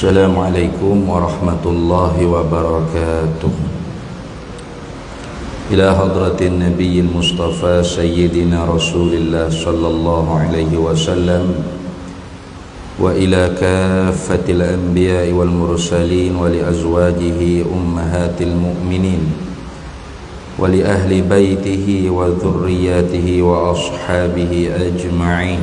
Assalamualaikum warahmatullahi wabarakatuh. Ila hadratin nabiyil mustafa sayyidina rasulillah sallallahu alaihi wasallam wa ila kaffatil anbiya'i wal mursalin wa li azwajihi ummahatil mu'minin wa li ahli baitihi wa dhurriyyatihi wa ashabihi ajma'in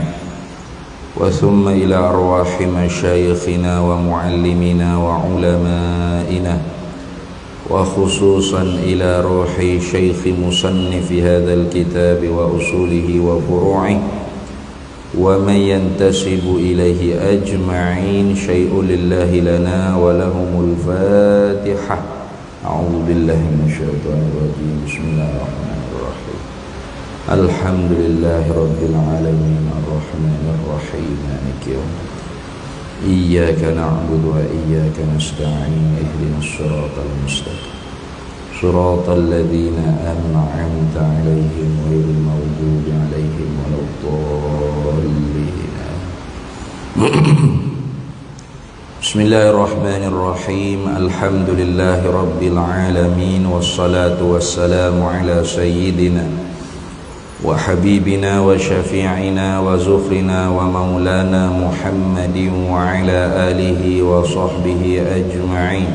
wa thumma ila arwahi masyayikhina wa muallimina wa ulama'ina wa khususan ila ruhi syaikhi musannifi hadzal kitab wa usulihi wa furu'ihi wa man yantasibu ilaihi ajma'in syai'un lillahi lana wa lahumul fatihah. A'udzu billahi minasyaitonir rajim. Bismillahirrahmanirrahim. Alhamdulillahi rabbil alamin arrahmanir rahim maliki yaumiddin. Iyyaka na'budu wa iyyaka nasta'in ihdinas siratal mustaqim siratal ladzina an'amta 'alaihim ghairil maghdubi 'alaihim waladdallin. Bismillahirrahmanirrahim. Alhamdulillahi rabbil alamin wassalatu wassalamu ala sayyidina wa habibina wa syafi'ina wa zufrina wa maulana Muhammadin wa ala alihi wa sahbihi ajma'in.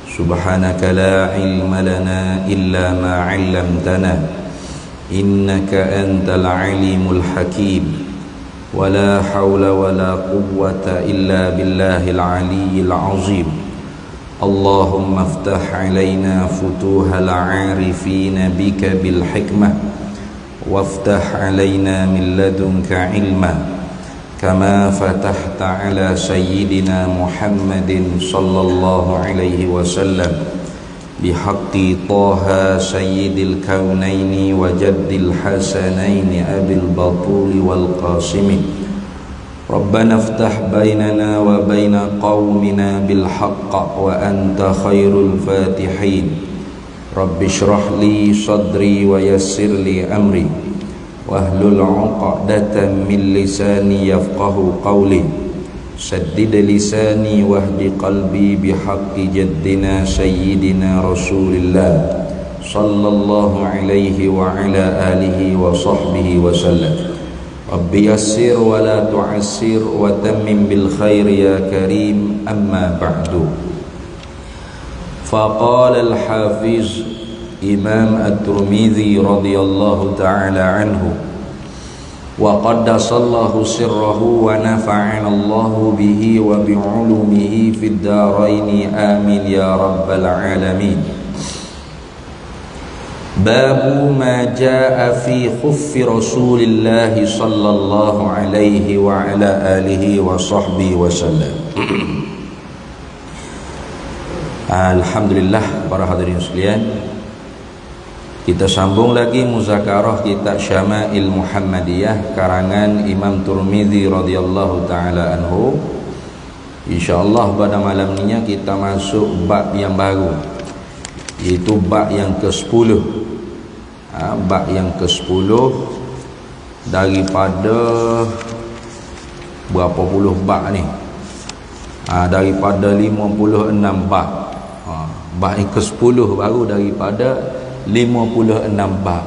Subhanaka la ilma lana illa ma 'allamtana innaka antal alimul hakim wa la hawla wa la quwwata illa billahil aliyyil azim. Allahumma aftah 'alaina futuhal 'arifina bika bil hikmah وافتح علينا من لدنك علما كما فتحت على سيدنا محمد صلى الله عليه وسلم بحق طه سيد الكونين وجد الحسنين أبي البطول والقاسم. ربنا افتح بيننا وبين قومنا بالحق وأنت خير الفاتحين. Rabbi shrah li sadri wa yassir li amri wahlul 'uqdatan min lisani yafqahu qawli saddid lisani wahdi qalbi bihaqqi jaddina sayyidina rasulillah sallallahu alaihi wa ala alihi wa sahbihi wa sallam. Rabbi yassir wa la tu'assir wa tammim bil khair ya karim. Amma ba'du. فقال الحافظ إمام الترمذي رضي الله تعالى عنه وقدس الله سره ونفعنا الله به وبعلومه في الدارين آمين يا رب العالمين. باب ما جاء في خف رسول الله صلى الله عليه وعلى آله وصحبه وسلم. Alhamdulillah, para hadirin sekalian, kita sambung lagi muzakarah kitab Syama'il Muhammadiyah karangan Imam Tirmidzi radhiyallahu taala anhu. Insyaallah pada malam ini kita masuk bab yang baru, iaitu bab yang ke-10. Bab yang ke-10 daripada berapa puluh bab ni? Daripada 56 bab. Bab yang ke-10 baru daripada 56 bab,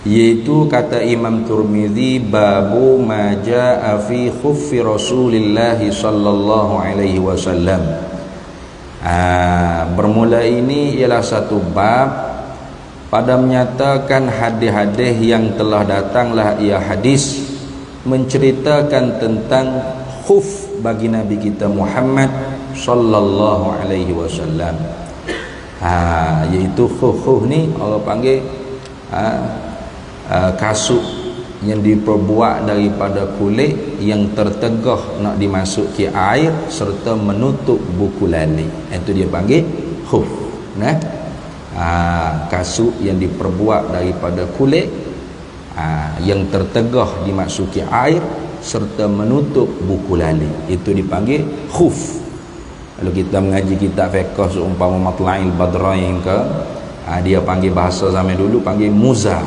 iaitu kata Imam Tirmidzi, babu ma jaa fi khuffi Rasulillah sallallahu alaihi wasallam. Bermula ini ialah satu bab pada menyatakan hadis-hadis yang telah datanglah ia hadis menceritakan tentang khuf bagi Nabi kita Muhammad sallallahu alaihi wasallam. Iaitu khuf ni orang panggil kasut yang diperbuat daripada kulit yang tertegah nak dimasuki air serta menutup buku lali. Itu dia panggil khuf. Kasut yang diperbuat daripada kulit yang tertegah dimasuki air serta menutup buku lali, itu dipanggil khuf. Kalau kita mengaji kitab fiqh seumpama Matla'il Badrain ke, dia panggil bahasa zaman dulu panggil muza,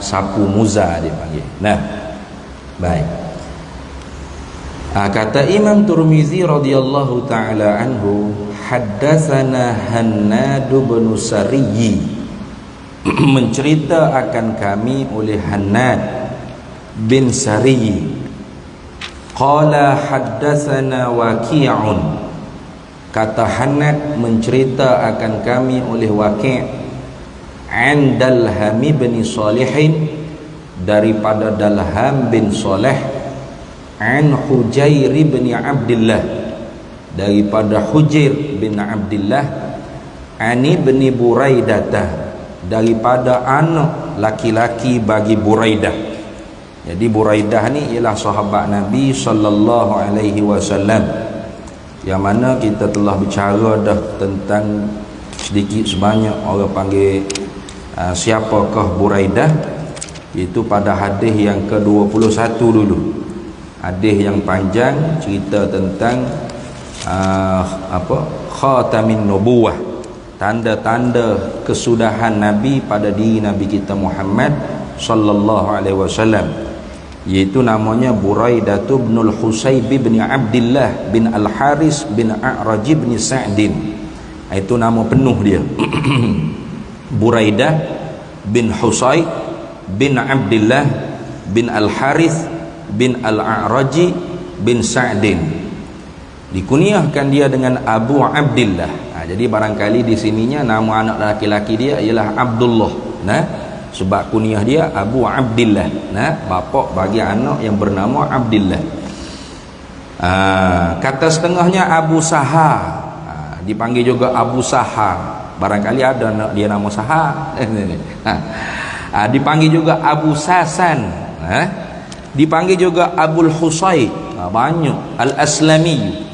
sapu muza dia panggil. Baik. Kata Imam Tirmizi radhiyallahu taala anhu, haddatsana Hannad bin Sariyy, mencerita akan kami oleh Hannad bin Sariyy. Qala haddatsana Waqi'un, kata Hannad mencerita akan kami oleh Waqi' an Dalham bin Salihin, daripada Dalham bin Salih, an Hujair bin Abdullah, daripada Hujair bin Abdullah, an ibni Buraidah, daripada anak laki-laki bagi Buraidah. Jadi Buraidah ni ialah sahabat Nabi sallallahu alaihi wasallam, yang mana kita telah bicara dah tentang sedikit sebanyak orang panggil siapakah Buraidah, itu pada hadis yang ke-21 dulu. Hadis yang panjang cerita tentang khatamin nubuwah, tanda-tanda kesudahan Nabi pada diri Nabi kita Muhammad sallallahu alaihi wasallam, iaitu namanya Buraidah bin al-Husayb bin Abdullah bin al-Haris bin A'raj bin Sa'din. Itu nama penuh dia. Buraidah bin Husayb bin Abdullah bin al-Haris bin al-A'raji bin Sa'din. Dikunyahkan dia dengan Abu Abdullah. Jadi barangkali di sininya nama anak laki-laki dia ialah Abdullah, sebab kunyah dia Abu Abdullah, bapa bagi anak yang bernama Abdullah. Kata setengahnya Abu Saha, dipanggil juga Abu Saha, barangkali ada anak dia nama Saha. Dipanggil juga Abu Sasan, dipanggil juga Abul Husay, banyak Al-Aslami,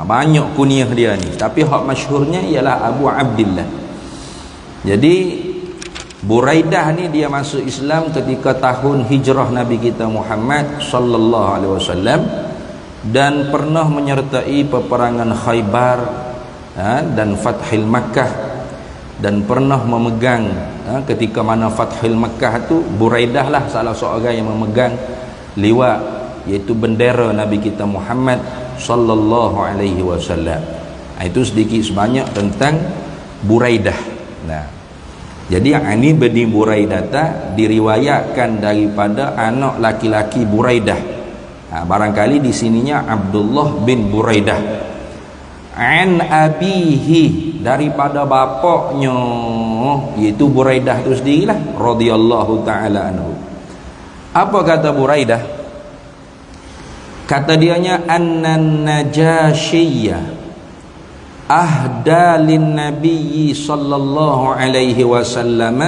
banyak kunyah dia ni, tapi hak masyhurnya ialah Abu Abdullah. Jadi Buraidah ni dia masuk Islam ketika tahun hijrah Nabi kita Muhammad sallallahu alaihi wasallam, dan pernah menyertai peperangan Khaybar dan Fathil Makkah, dan pernah memegang ketika mana Fathil Makkah tu Buraidah lah salah seorang yang memegang liwat, iaitu bendera Nabi kita Muhammad sallallahu alaihi wasallam. Itu sedikit sebanyak tentang Buraidah. Jadi ani bin Buraidah diriwayatkan daripada anak laki-laki Buraidah. Barangkali di sininya Abdullah bin Buraidah. An abihi, daripada bapaknya, iaitu Buraidah itu sendirilah radhiyallahu taala anhu. Apa kata Buraidah? Kata dianya, annan Najasyiyya ahda lin nabiyyi sallallahu alaihi wasallam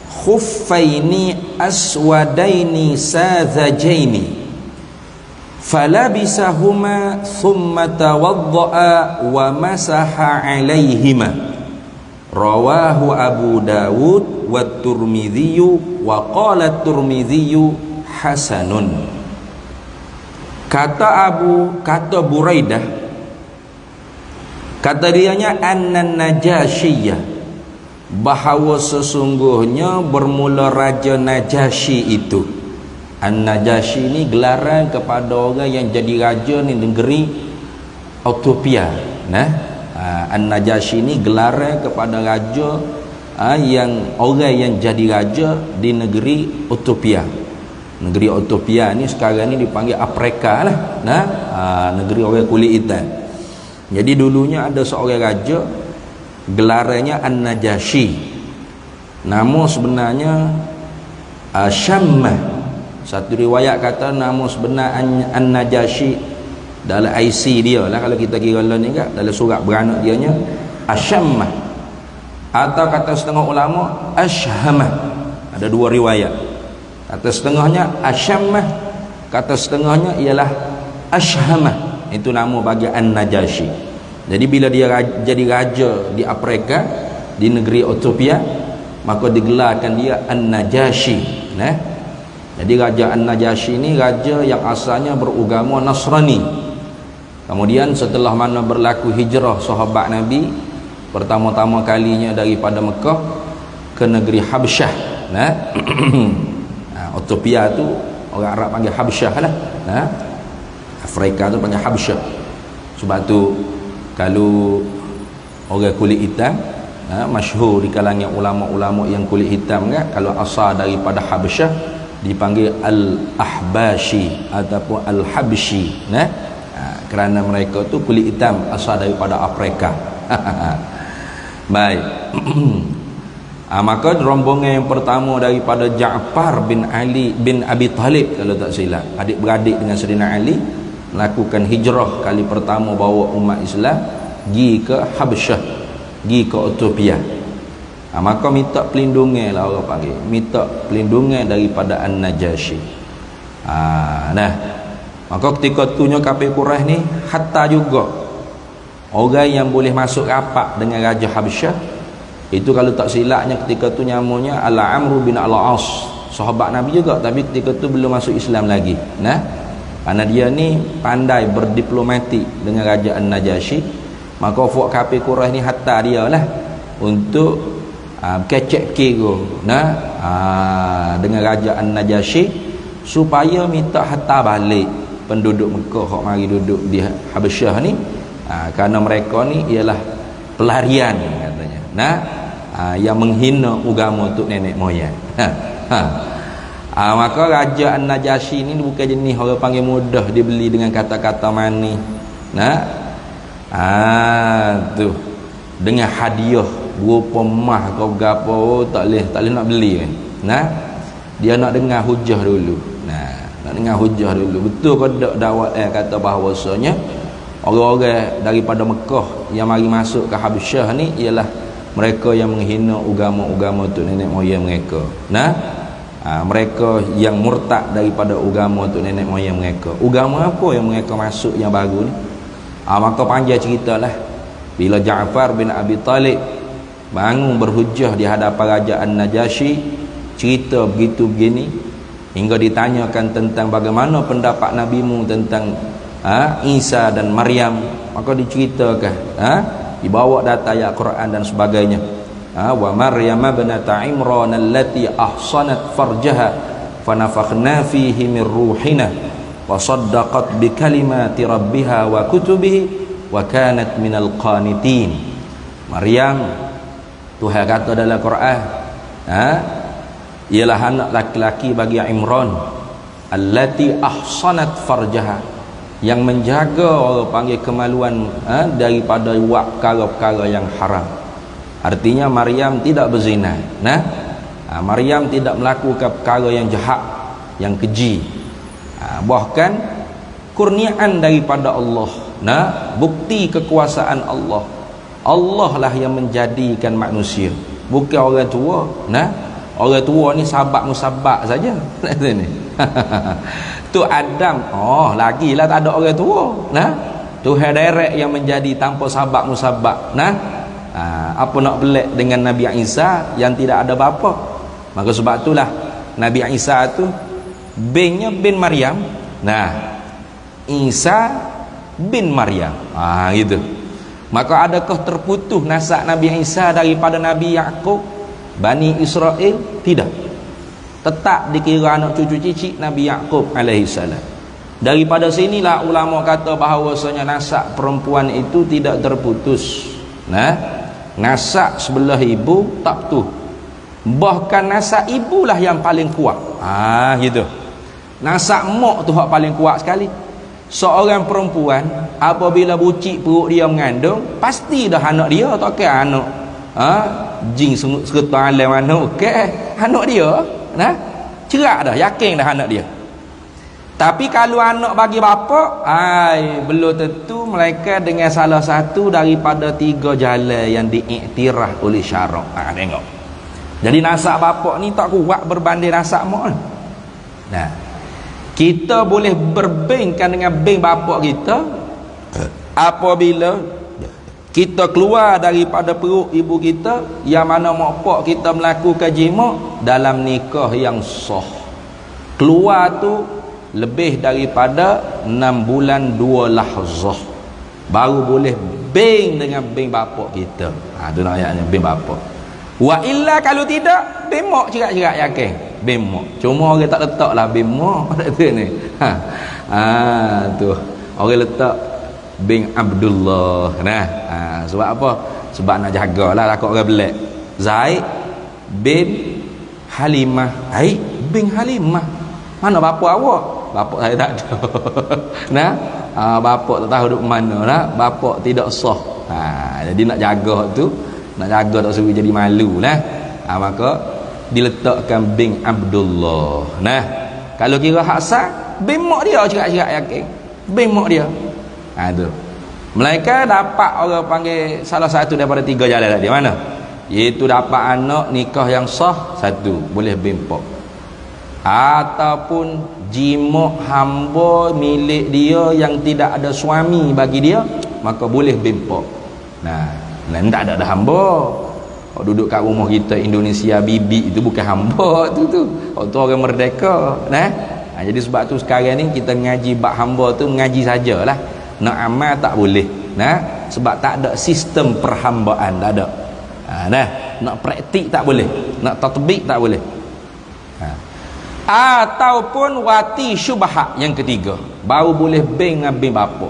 khuffaini aswadaini sadhajaini falabisahuma thumma tawadda'a wa masaha alaihima. Rawahu Abu Dawud wa Tirmidzi wa qala Tirmidzi hasanun. Kata Buraidah, kata dianya annan Najasyiyah, bahawa sesungguhnya bermula Raja Najasyi itu. An-Najasyi ni gelaran kepada orang yang jadi raja ni negeri Ethiopia. An-Najasyi ni gelaran kepada raja yang orang yang jadi raja di negeri Ethiopia. Negeri Ethiopia ni sekarang ni dipanggil Afrika lah, negeri orang kulit hitam. Jadi dulunya ada seorang raja, gelarannya An-Najasyi. Nama sebenarnya Syammah. Satu riwayat kata nama sebenar An-Najasyi dalam IC dia lah, kalau kita kira ni kan, dalam surat beranak dia nya Asyammah, atau kata setengah ulama Ashhamah. Ada dua riwayat. Kata setengahnya Asyammah, kata setengahnya ialah Ashhamah. Itu nama bagi An-Najasyi. Jadi bila dia jadi raja di Afrika, di negeri Ethiopia, maka digelarkan dia An-Najasyi. Jadi Raja An-Najasyi ni raja yang asalnya beragama Nasrani. Kemudian setelah mana berlaku hijrah sahabat Nabi pertama-tama kalinya daripada Mekah ke negeri Habsyah, Ethiopia tu orang Arab panggil Habsyah lah. Afrika tu panggil Habsyah. Sebab tu kalau orang kulit hitam, masyhur di kalangan ulama-ulama yang kulit hitam kan, kalau asal daripada Habsyah dipanggil Al-Ahbashi ataupun Al-Habshi, kerana mereka tu kulit hitam asal daripada Afrika. Baik. Maka rombongan yang pertama daripada Ja'far bin Ali bin Abi Talib, kalau tak silap, adik-beradik dengan Sayyidina Ali, melakukan hijrah kali pertama bawa umat Islam pergi ke Habsyah, pergi ke Ethiopia. Maka minta pelindungan lah orang panggil, minta pelindungan daripada An-Najasyi. Maka ketika tunya kafir Quraisy ni hatta juga orang yang boleh masuk rapat dengan Raja Habsyah itu, kalau tak silapnya ketika tu namanya Al-Amru bin Al-As, sahabat Nabi juga, tapi ketika tu belum masuk Islam lagi. Karena dia ni pandai berdiplomatik dengan Raja An-Najasyi, maka fuk kafir Quraisy ni hatta dia lah untuk kecek kira dengan Raja An-Najasyi supaya minta hatta balik penduduk Mekah hok mari duduk di Habsyah ni, kerana mereka ni ialah pelarian katanya, yang menghina agama untuk nenek moyang. Maka Raja An-Najasyi ni bukan jenis orang panggil mudah dibeli dengan kata-kata manis. Tu dengan hadiah berupa emas ke gapo, tak boleh nak beli kan. Dia nak dengar hujah dulu. Nak dengar hujah dulu. Betul ke tak dakwah kata bahawasanya orang-orang daripada Mekah yang mari masuk ke Habsyah ni ialah mereka yang menghina agama-agama tu nenek moyang mereka. Mereka yang murtad daripada agama tu nenek moyang mereka. Agama apa yang mereka masuk yang baru ni? Maka panjang ceritalah bila Ja'far bin Abi Talib bangun berhujah di hadapan Raja An-Najasyi, cerita begitu begini, hingga ditanyakan tentang bagaimana pendapat nabimu tentang Isa dan Maryam. Maka diceritakan, dibawa data ayat Quran dan sebagainya. Wa Maryam ibnata Imran allati ahsanat farjaha fanafakhna fihi min ruhina wa saddaqat bi kalimati rabbiha wa kutubihi wa kanat minal qanitin. Maryam, Tuhan kata dalam Quran, ialah anak laki-laki bagi Imran allati ahsanat farjaha, yang menjaga orang panggil kemaluan daripada buat perkara-perkara yang haram. Artinya Maryam tidak berzina. Maryam tidak melakukan perkara yang jahat, yang keji. Bahkan kurniaan daripada Allah, bukti kekuasaan Allah. Allah lah yang menjadikan manusia, bukan orang tua. Orang tua ni sabak musabak saja. Tu Adam, lagilah tak ada orang tua. Tuhan direct yang menjadi tanpa sabak musabak. Apa nak pelik dengan Nabi Isa yang tidak ada bapa? Maka sebab itulah Nabi Isa tu binnya bin Maryam. Isa bin Maryam. Gitu. Maka adakah terputus nasab Nabi Isa daripada Nabi Yaqub, Bani Israel? Tidak. Tetap dikira anak cucu cicit Nabi Yaqub alaihi salam. Daripada sinilah ulama kata bahawasanya nasab perempuan itu tidak terputus. Nasab sebelah ibu tak putus. Bahkan nasab ibulah yang paling kuat. Gitu. Nasab mak tu hak paling kuat sekali. Seorang perempuan apabila bucik perut dia mengandung, pasti dah anak dia, tak kira anak jin serta alam mana, anak dia. Cerak dah, yakin dah anak dia. Tapi kalau anak bagi bapa, belum tentu mereka dengan salah satu daripada 3 jalan yang diiktiraf oleh syarak. Tengok. Jadi nasab bapa ni tak kuat berbanding nasab mak. Kita boleh berbandingkan dengan bank bapa kita apabila kita keluar daripada perut ibu kita, yang mana mak pak kita melakukan jima dalam nikah yang sah. Keluar tu lebih daripada 6 bulan 2 lahzah, baru boleh bank dengan bank bapa kita. Tu nak ayatnya bank bapa. Wa illa kalau tidak, bank mak cerak-cerak yakin bank mak. Cuma orang tak letaklah bank mak pada tu ni. Tu Orang letak bin Abdullah. Nah, sebab apa? Sebab nak jagalah takut orang belak. Zaid bin Halimah. Hai, bin Halimah. Mana bapa awak? Bapa saya tak ada. Nah, bapa tak tahu duk mana nah. Bapa tidak sah. Jadi nak jaga tu, nak jaga tak suruh jadi malu nah. Maka diletakkan bin Abdullah. Nah, kalau kira hak sah, bin mak dia cerak-cerak yakin. Bin mak dia. Tu. Mereka dapat orang panggil salah satu daripada 3 jalan tadi. Mana? Iaitu dapat anak nikah yang sah, satu, boleh bin pak. Ataupun jima hamba milik dia yang tidak ada suami bagi dia, maka boleh bin pak. Nah, tak ada hamba. Kalau duduk kat rumah kita Indonesia bibi itu bukan hamba tu. Tu orang merdeka. Nah, jadi sebab tu sekarang ni kita ngaji bab hamba tu mengaji sajalah. Nak amal tak boleh. Nah, sebab tak ada sistem perhambaan, tak ada. Nah, nak praktik tak boleh, nak tatbik tak boleh. Ataupun wati syubhat yang ketiga, baru boleh bin ngabin bapa.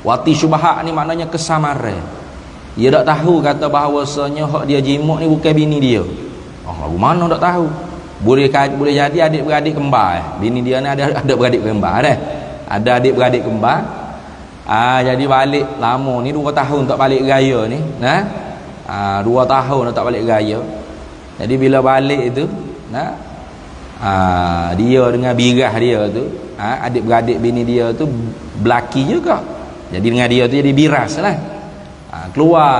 Wati syubhat ni maknanya kesamaran. Dia tak tahu kata bahawasanya hak dia jimat ni bukan bini dia. Lagu mana tak tahu. Boleh jadi adik-beradik kembar. Bini dia ni ada beradik kembar dah. Ada adik-beradik kembar. Jadi balik lama ni 2 tahun tak balik raya ni. Nah. 2 tahun tak balik raya. Jadi bila balik itu, nah. Dia dengan birah dia tu, adik-beradik bini dia tu belaki juga. Jadi dengan dia tu jadi biras lah. Keluar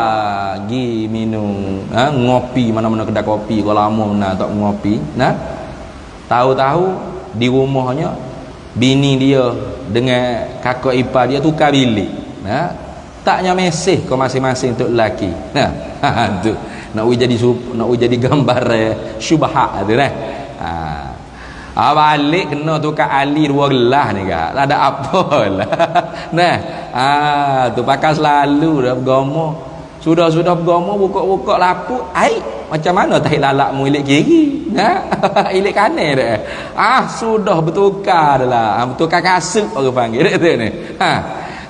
pergi minum, ngopi mana-mana kedai kopi. Kalau lama nak tak ngopi, nah. Tahu-tahu di rumahnya bini dia dengan kakak ipar dia tukar bilik. Nah, taknya mesej kau masing-masing untuk lelaki. Nah, tu nak jadi gambar syubhat tu nah. Balik kena tukar ali 2 gelas ni kak. Tak ada apa lah. Nah, tu pakai selalu dah bergama. Sudah bergama buka-buka lapuk. Macam mana tahi lalakmu ilik kiri? Nah, ilik kanan dah. Sudah bertukar dah. Bertukar kasut orang panggil dia ni.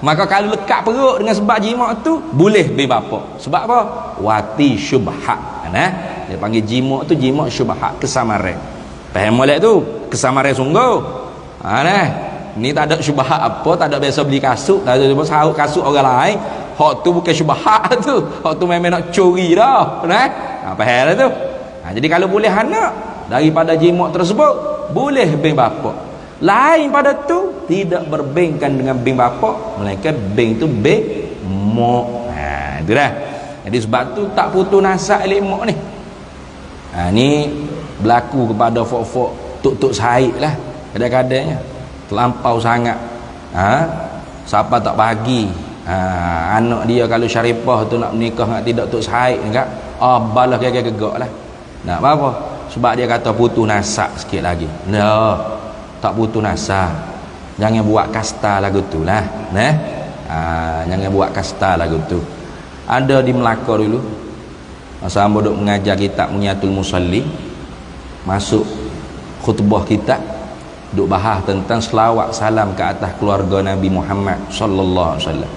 Maka kalau lekat perut dengan sebab jimat tu boleh bin bapa. Sebab apa? Wati syubhat. Nah, dia panggil jimat tu jimat syubhat, kesamaran. Faham molek tu? Kesamaran sungguh. Nah, ni tak ada syubhat apa, tak ada biasa beli kasut, tak ada sahut kasut orang lain. Hak tu bukan syubhat tu. Hak tu memang nak curi dah. Nah, faham tu? Jadi kalau boleh anak daripada jimat tersebut, boleh bin bapa. Lain pada tu tidak berbingkan dengan bin bapa, melainkan bin tu bin mak. Itu dah. Jadi sebab tu tak putus nasab elok mak ni. Ni berlaku kepada fok-fok tok-tok Said lah. Kadang-kadangnya terlampau sangat. Siapa tak bagi anak dia kalau Syarifah tu nak menikah dengan tidak tok Said ni kak, balah gegak-gegak lah. Nak apa? Sebab dia kata putus nasab sikit lagi. Tak putus nasab. Jangan buat kasta lagu tu lah. Nah, jangan buat kasta lagu tu. Ada di Melaka dulu, masa hamba duk mengajar kitab Munyatul Musalli, masuk khutbah kitab duk bahas tentang selawat salam ke atas keluarga Nabi Muhammad sallallahu alaihi wasallam.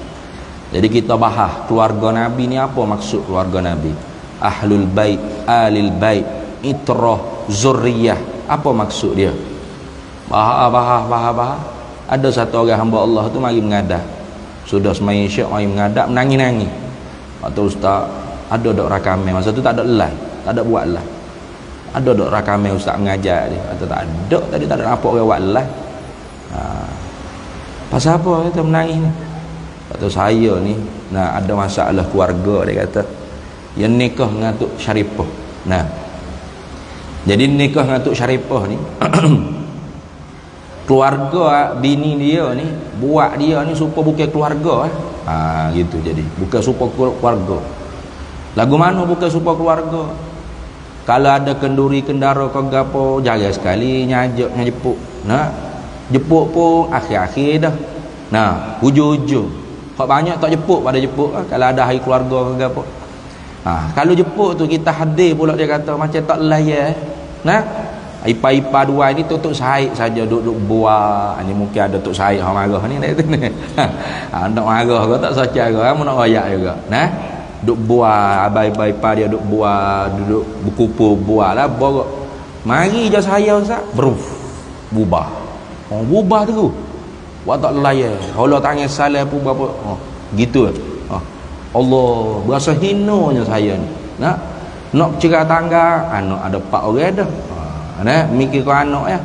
Jadi kita bahas keluarga Nabi ni apa maksud keluarga Nabi? Ahlul bait, alil bait, itrah, zurriyah. Apa maksud dia? Bahas. Ada satu orang hamba Allah tu mari mengadah. Sudah semai syak mari mengadah menangis-nangis. Kata ustaz, ada dok rakame. Masa tu tak ada live, tak ada buat live. Ada dok rakame ustaz mengajar dia. Kata tak ada, tadi tak ada apa orang buat live. Pasal apa kita menangis ni? Kata saya ni ada masalah keluarga, dia kata. Yang nikah dengan Tok Syarifah. Nah. Jadi nikah dengan Tok Syarifah ni keluarga bini dia ni buat dia ni supaya bukan keluarga gitu. Jadi bukan supaya keluarga. Lagu mana bukan supaya keluarga? Kalau ada kenduri kendara kau gapo jaga sekali nyajepuk. Nah, jepuk pun akhir-akhir dah. Nah, hujung-hujung. Hak banyak tak jepuk pada jepuk kalau ada hari keluarga kau gapo. Kalau jepuk tu kita hadir pula dia kata macam tak layak. Nah, Ipa-ipa dua ini tu Tok Said saja duduk buat. Ini mungkin ada Tok Said hang marah ni nak tu ni. Nak marah ke tak saja ke, mau nak royak juga. Nah, duk buat abai-abai ipa dia duk buat, duduk berkumpul buatlah borok. Mari je saya Ustaz, bubar. Oh, bubar tu. Buat tak layan. Allah tangan salah pun berapa. Oh, gitu. Oh. Allah berasa hinanya saya ni. Nak cerah tangga, anak ada 4 orang dah. Nah, mikir kau anak ya.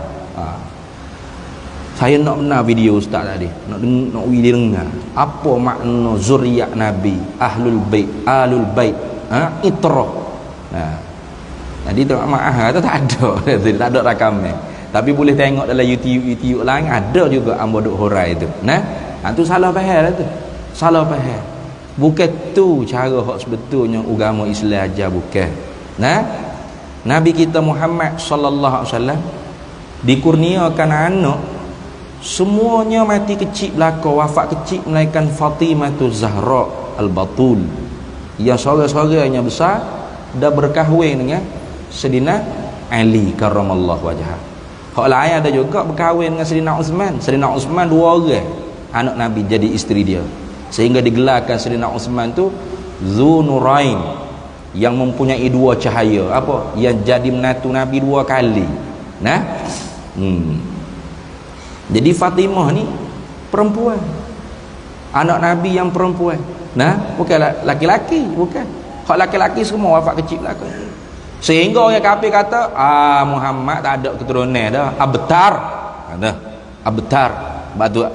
Saya nak benar video Ustaz tadi. Nak video dengar. Apa makna zuriat Nabi, ahlul bait, itrah. Nah. Jadi tu maaf tak ada. Tak ada rakamnya. Tapi boleh tengok dalam YouTube lain ada juga ambo duk hurai tu. Nah, tu salah faham lah tu. Salah faham. Bukan tu cara hak sebetulnya agama Islam ajar bukan. Nah, Nabi kita Muhammad sallallahu alaihi wasallam dikurniakan anak semuanya mati kecil belaka, wafat kecil melainkan Fatimah Zahra al-Batul yang seorang-seorangnya besar dah berkahwin dengan Sayyidina Ali karramallahu wajhah. Hak lain ada juga berkahwin dengan Sayyidina Uthman. Sayyidina Uthman 2 orang anak Nabi jadi isteri dia. Sehingga digelarkan Sayyidina Uthman tu Dzunurain, yang mempunyai 2 cahaya. Apa? Yang jadi menantu Nabi 2 kali. Nah. Jadi Fatimah ni perempuan. Anak Nabi yang perempuan. Nah, bukan laki-laki, bukan. Hak laki-laki semua wafat kecil belaka. Sehingga orang kafir kata, Muhammad tak ada keturunan dah. Abtar. Ada. Abtar. Batu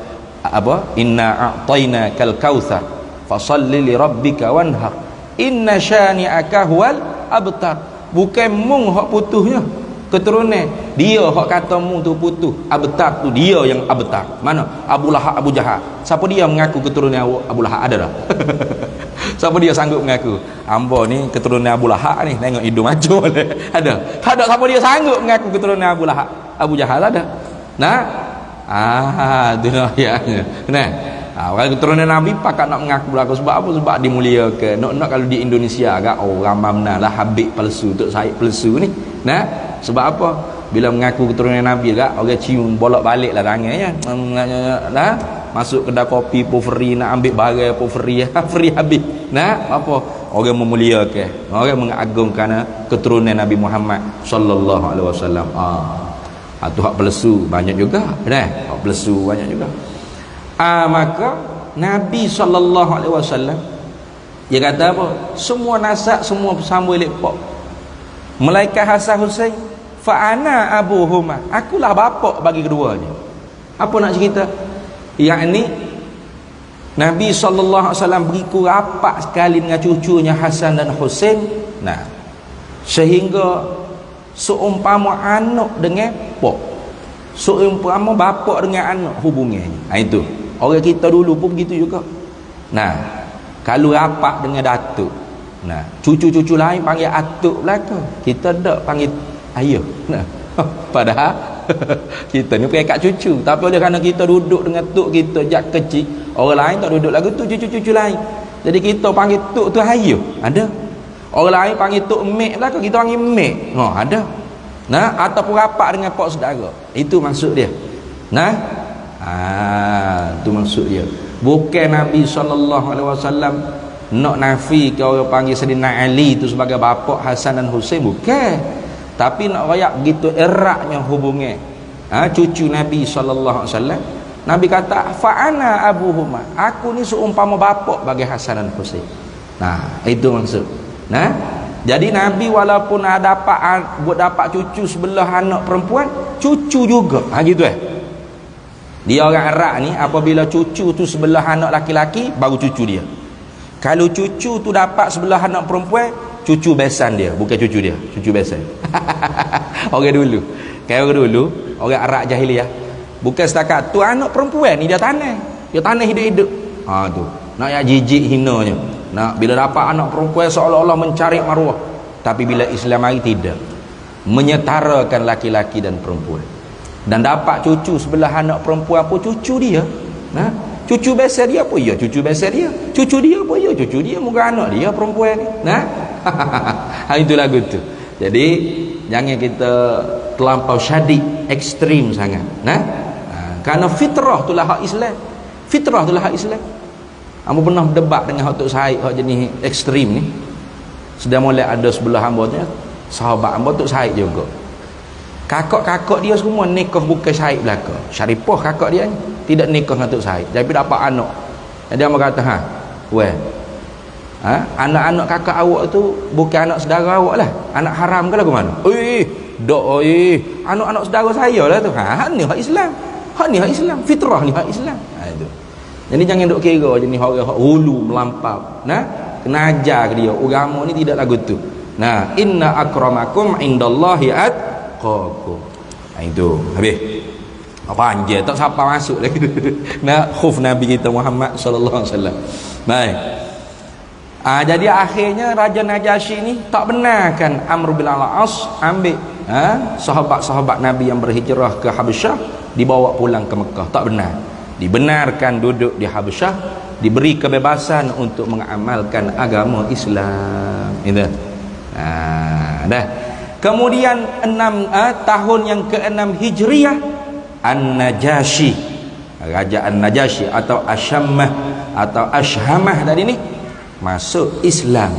apa? Inna a'tainakal kautsar fasalli li rabbika wanhar. Inna syani'aka huwal abtar. Bukan mung hak putuhnya keturunan, dia hak kata mung tu putuh. Abtar tu dia yang abtar. Mana? Abu Lahab, Abu Jahal. Siapa dia mengaku keturunan Abu Lahab? Ada dah. Siapa dia sanggup mengaku? Ambo ni keturunan Abu Lahab ni, tengok hidung macam boleh. Ada. Tak ada siapa dia sanggup mengaku keturunan Abu Lahab. Abu Jahal ada. Nah. Tu ayatnya. Nah. Orang keturunan Nabi pakat nak mengaku belaka sebab apa? Sebab dimuliakan. Nak kalau di Indonesia agak orang mamnalah Habib palsu, Tok Said palsu ni. Nah, sebab apa? Bila mengaku keturunan Nabi agak orang cium bolak-balik lah tangannya. Nah, masuk kedai kopi pun free, nak ambil barang pun free. Free habis. Nah, apa? Orang memuliakan, orang mengagungkan keturunan Nabi Muhammad sallallahu alaihi wasallam. Tu hak palsu banyak juga. Nah, hak palsu banyak juga. Maka Nabi sallallahu alaihi wasallam dia kata apa? Semua nasab semua sambung lepak. Malaikat Hasan Husain fa ana abuhuma. Akulah bapa bagi keduanya. Apa nak cerita? Yakni Nabi sallallahu alaihi wasallam beriku rapat sekali dengan cucunya Hasan dan Husain. Nah, sehingga seumpama anak dengan pak, seumpama bapa dengan anak hubungannya. Itu orang kita dulu pun begitu juga. Nah, kalau rapat dengan datuk, nah, cucu-cucu lain panggil atuk belaka, kita tak panggil ayah. Nah, padahal kita ni pakai kat cucu, tapi oleh kerana kita duduk dengan tok kita jak kecil, orang lain tak duduk lagu tu cucu-cucu lain. Jadi kita panggil tok tu ayah. Ada. Orang lain panggil tok mek belaka, kita panggil mek. Ada. Nah, ataupun rapat dengan pak saudara. Itu maksud dia. Nah, itu maksud dia. Bukan Nabi sallallahu alaihi wasallam nak nafi ke orang panggil Sayyidina Ali itu sebagai bapa Hasan dan Husain, bukan. Tapi nak royak begitu eratnya hubungan cucu Nabi sallallahu alaihi wasallam. Nabi kata fa ana abuhuma. Aku ni seumpama bapa bagi Hasan dan Husain. Nah, itu maksud. Nah, jadi Nabi walaupun dapat cucu sebelah anak perempuan, cucu juga. Gitu Dia orang Arab ni apabila cucu tu sebelah anak laki-laki baru cucu dia. Kalau cucu tu dapat sebelah anak perempuan, cucu besan dia, bukan cucu dia, cucu besan. Orang dulu. Kayak orang dulu, orang Arab jahiliyah. Bukan setakat tu anak perempuan ni dia tanah. Dia tanah hidup-hidup. Tu. Nak ya jijik hinanya. Nak bila dapat anak perempuan seolah-olah mencari maruah. Tapi bila Islam mari tidak. Menyetarakan laki-laki dan perempuan. Dan dapat cucu sebelah anak perempuan pun cucu dia. Nah, cucu biasa dia pun ya cucu biasa dia. Cucu dia pun ya cucu dia, muka anak dia perempuan ni. Nah. Itu lagu tu. Jadi jangan kita terlampau syadid, ekstrim sangat. Kerana fitrah itulah hak Islam. Fitrah itulah hak Islam. Hamba pernah berdebat dengan Tok Said hak jenis ekstrim ni. Sudah mulai ada sebelah hamba tu, sahabat hamba Tok Said juga. Kakak-kakak dia semua nikah bukan Said belaka. Syarifah kakak dia ni tidak nikah dengan Tok Said. Tapi dapat anak. Jadi hamba kata, anak-anak kakak awak tu bukan anak saudara awak lah. Anak haram ke lagu mana? Anak-anak saudara saya lah tu. Ni hak Islam. Hak ni hak Islam. Fitrah ni hak Islam. Itu. Jadi jangan duk kira jenis orang hak hulu melampau. Kena ajar ke dia. Agama ni tidak lagu tu. Inna akramakum indallahi atqakum. Itu. Habis. Apa anje tak siapa masuk lagi. Khuf Nabi kita Muhammad sallallahu alaihi wasallam. Baik. Jadi akhirnya Raja Najasyi ni tak benarkan Amr bin al-As ambil sahabat-sahabat Nabi yang berhijrah ke Habasyah dibawa pulang ke Mekah. Tak benar. Dibenarkan duduk di Habasyah, diberi kebebasan untuk mengamalkan agama Islam. Itu. Dah. Kemudian tahun yang ke-6 Hijriah, An-Najasyi, Raja An-Najasyi atau Ashammah atau Ashhamah tadi ni masuk Islam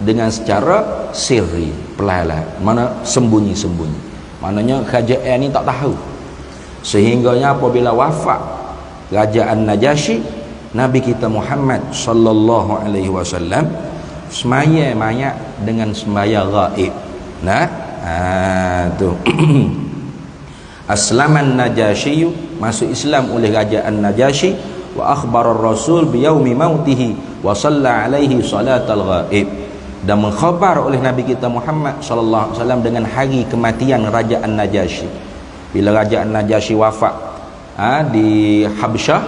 dengan secara sirri, perlahan, mana sembunyi-sembunyi. Maknanya kerajaan ni tak tahu. Sehingganya apabila wafat Raja An-Najasyi, Nabi kita Muhammad sallallahu alaihi wasallam semaya mayat dengan semaya gaib. Tu. Aslaman Najasyi, masuk Islam oleh Raja An-Najasyi, wa akhbara ar-rasul bi yaumi mautihi wa shalla alaihi salatal ghaib, dan mengkhabar oleh Nabi kita Muhammad sallallahu alaihi wasallam dengan hari kematian Raja An-Najasyi. Bila Raja An-Najasyi wafat di Habsyah,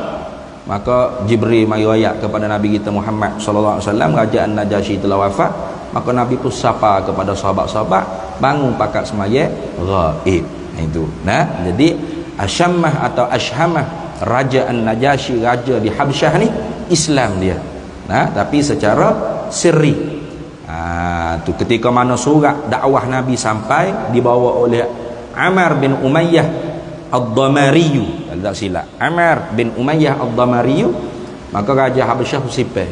maka Jibril mari ayat kepada Nabi kita Muhammad sallallahu alaihi wasallam, Raja An-Najasyi telah wafat. Maka Nabi pun sapa kepada sahabat-sahabat, bangun pakat semaya ghaib. Itu. Jadi Ashammah atau Ashhamah, Raja An-Najasyi, raja di Habsyah ni Islam dia. Tapi secara sirri. Tu ketika mana surat dakwah Nabi sampai, dibawa oleh Amr bin Umayyah Ad-Damari, tak silap, Amr bin Umayyah Ad-Damari, maka Raja Habsyah sipeh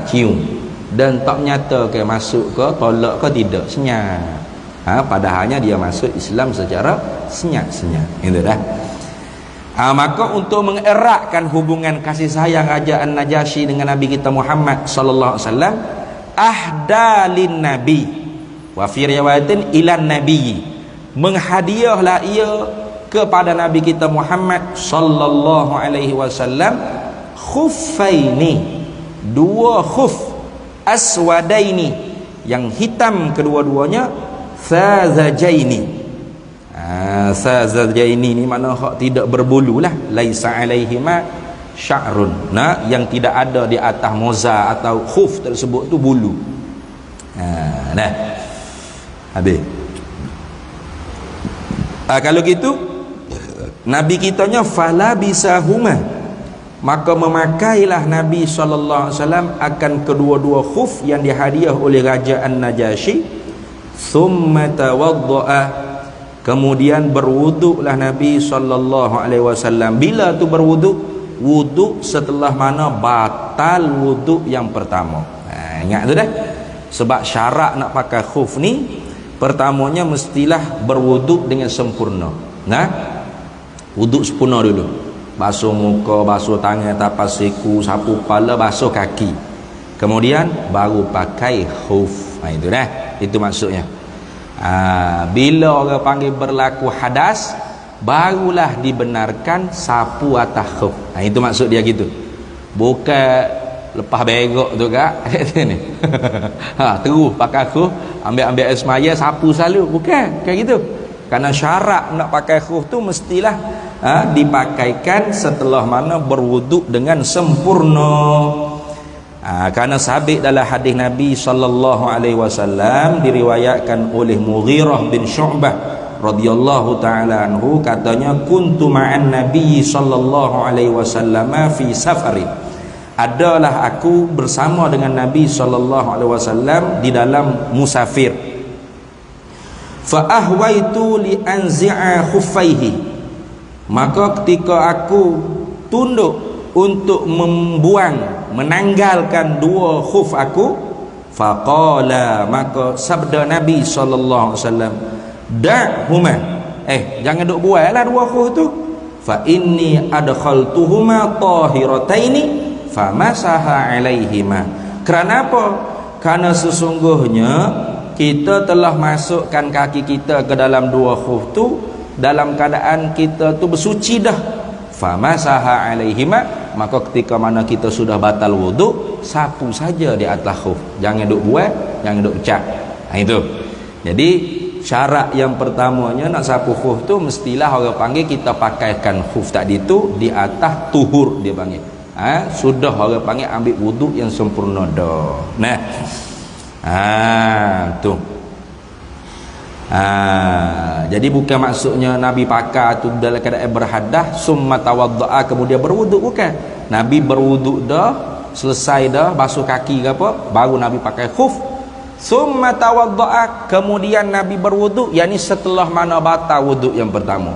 cium dan tak menyatakan masuk ke tolak ke tidak, senyap. Padahalnya dia masuk Islam secara senyap-senyap. Itu dah. Maka untuk mengeratkan hubungan kasih sayang Raja An-Najasyi dengan Nabi kita Muhammad sallallahu alaihi wasallam, ahdalin nabi wa fi riwayatin ilan nabi, menghadiahlah ia kepada Nabi kita Muhammad sallallahu alaihi wasallam khuffaini, dua khuf aswadaini, yang hitam kedua-duanya, thazajaini. Thazajaini ni makna hak tidak berbulu lah, laisa alaihima sya'run, yang tidak ada di atas moza atau khuf tersebut tu bulu. Habis. Kalau gitu Nabi kitanya fala bisahuma, maka memakailah Nabi sallallahu alaihi wasallam akan kedua-dua khuf yang dihadiah oleh Raja An-Najasyi. Thumma tawaddaa, kemudian berwuduklah Nabi sallallahu alaihi wasallam. Bila tu berwuduk? Wuduk setelah mana batal wuduk yang pertama. Ingat tu dah. Sebab syarat nak pakai khuf ni, pertamanya mestilah berwuduk dengan sempurna. Wuduk sempurna dulu. Basuh muka, basuh tangan, tapas siku, sapu kepala, basuh kaki. Kemudian baru pakai khuf. Itu dah. Itu maksudnya. Bila orang panggil berlaku hadas, barulah dibenarkan sapu atas khuf. Itu maksud dia gitu. Bukan lepas berok tu kak ni. Terus pakai khuf, ambil air semaya, sapu selalu. Bukan kayak gitu. Karena syarat nak pakai khuf tu mestilah dipakaikan setelah mana berwuduk dengan sempurna. Karena sabit dalam hadis Nabi sallallahu alaihi wasallam, diriwayatkan oleh Mughirah bin Syu'bah radhiyallahu taala anhu, katanya kuntu ma'an Nabi sallallahu alaihi wasallam fi safarin, adalah aku bersama dengan Nabi sallallahu alaihi wasallam di dalam musafir. fa ahwaitu li anzi'a khuffaihi, maka ketika aku tunduk untuk menanggalkan dua khuf aku, faqala, maka sabda Nabi sallallahu alaihi wasallam, da'huma, jangan duk buatlah dua khuf tu, fa inni adkhaltuhuma tahirataini famasaha alaihima. Kerana apa? Karena sesungguhnya kita telah masukkan kaki kita ke dalam dua khuf tu dalam keadaan kita tu bersuci dah. Famasaha alaihima, maka ketika mana kita sudah batal wuduk, sapu saja di atas khuf, jangan duk buat, jangan duk cat. Itu jadi syarat yang pertamanya nak sapu khuf tu mestilah orang panggil kita pakaikan khuf tadi tu di atas tuhur, dia panggil sudah orang panggil ambil wuduk yang sempurna dah. Nah tu jadi bukan maksudnya Nabi pakai tu dalam keadaan berhadas summa tawaddaa kemudian berwuduk, bukan. Nabi berwuduk dah, selesai dah basuh kaki ke apa, baru Nabi pakai khuf. Summa tawaddaa kemudian Nabi berwuduk, yakni setelah mana batal wuduk yang pertama.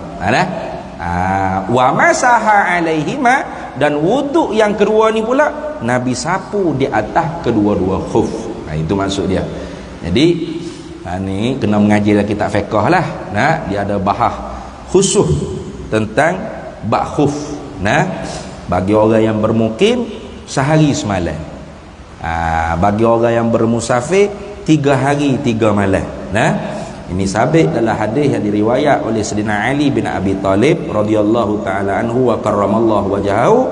Wa masaha alaihima, dan wuduk yang kedua ni pula Nabi sapu di atas kedua-dua khuf. Itu maksud dia. Jadi ni kena mengaji dalam kitab fiqh lah. Dia ada bahas khusus tentang bab khuf. Bagi orang yang bermukim sehari semalam. Bagi orang yang bermusafir 3 hari 3 malam. Ini sabit dalam hadis yang diriwayat oleh Sayyidina Ali bin Abi Talib radhiyallahu taala anhu wa karramallahu wajhahu,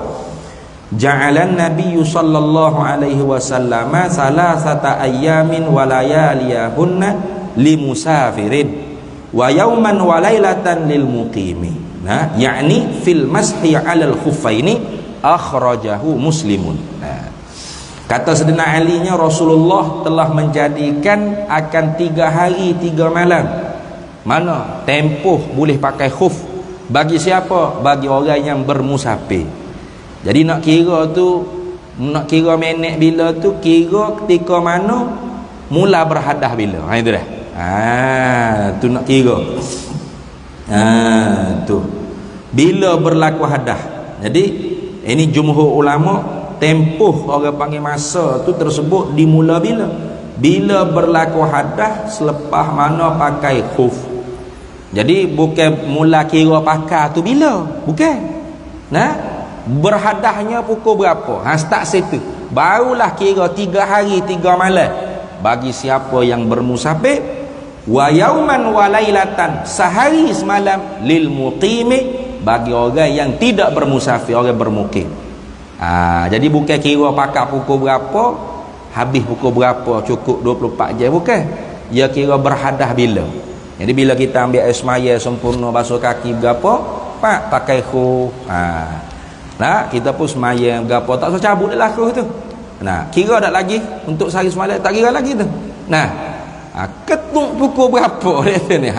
ja'alan nabiyyu sallallahu alaihi wasallam salasata ayyamin wa layaliyahunna limusafirin wa yawman wa lailatan lil muqimi. Yakni fil mashi 'alal khuffaini, akhrajahu Muslimun. Kata Sayyidina Ali nya, Rasulullah telah menjadikan akan 3 hari 3 malam mana tempoh boleh pakai khuf. Bagi siapa? Bagi orang yang bermusafir. Jadi nak kira tu, nak kira minit bila tu, kira ketika mana mula berhadas bila. Itu dah. Tu nak kira. Tu bila berlaku hadas. Jadi ini jumhur ulama tempoh orang panggil masa tu tersebut dimula bila? Bila berlaku hadas selepas mana pakai khuf. Jadi bukan mula kira pakai tu bila, bukan. Berhadasnya pukul berapa? Start situ. Barulah kira 3 hari 3 malam bagi siapa yang bermusafir, wa yauman wa lailatan, sehari semalam lil muqimi, bagi orang yang tidak bermusafir, orang bermukim. Jadi bukan kira pakai pukul berapa, habis pukul berapa, cukup 24 jam, bukan. Dia kira berhadas bila. Jadi bila kita ambil air semaya sempurna, basuh kaki berapa, pakai khuf. Kita pun semaya berapa, tak usah cabut dah khuf tu. Kira tak lagi untuk sehari semalam, tak kira lagi tu. Ketuk pukul berapa dia ni.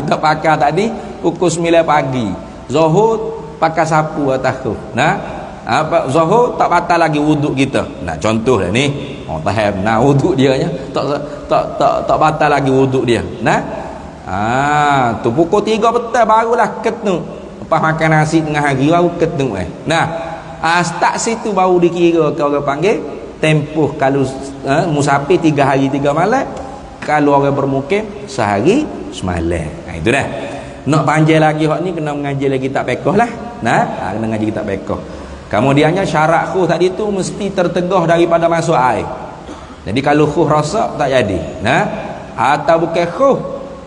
Kita pakai tadi pukul 9 pagi. Zuhur pakai sapu atas khuf. Zuhur tak batal lagi wuduk kita. Contoh dah ni. Tahan wuduk dia nya tak batal lagi wuduk dia. Tu pukul 3 petang barulah ketuk. Lepas makan nasi tengah hari baru ketuk. Start situ baru dikira ke orang panggil tempoh. Kalau musafir 3 hari 3 malam, kalau orang bermukim sehari semalam. Itu dah. Nak panjang lagi hak ni kena mengaji lagi kitab fiqh lah. Kena mengaji kitab fiqh. Kemudiannya syarat khuf tadi tu mesti tertegah daripada masuk air. Jadi kalau khuf rosak tak jadi. Atau bukan khuf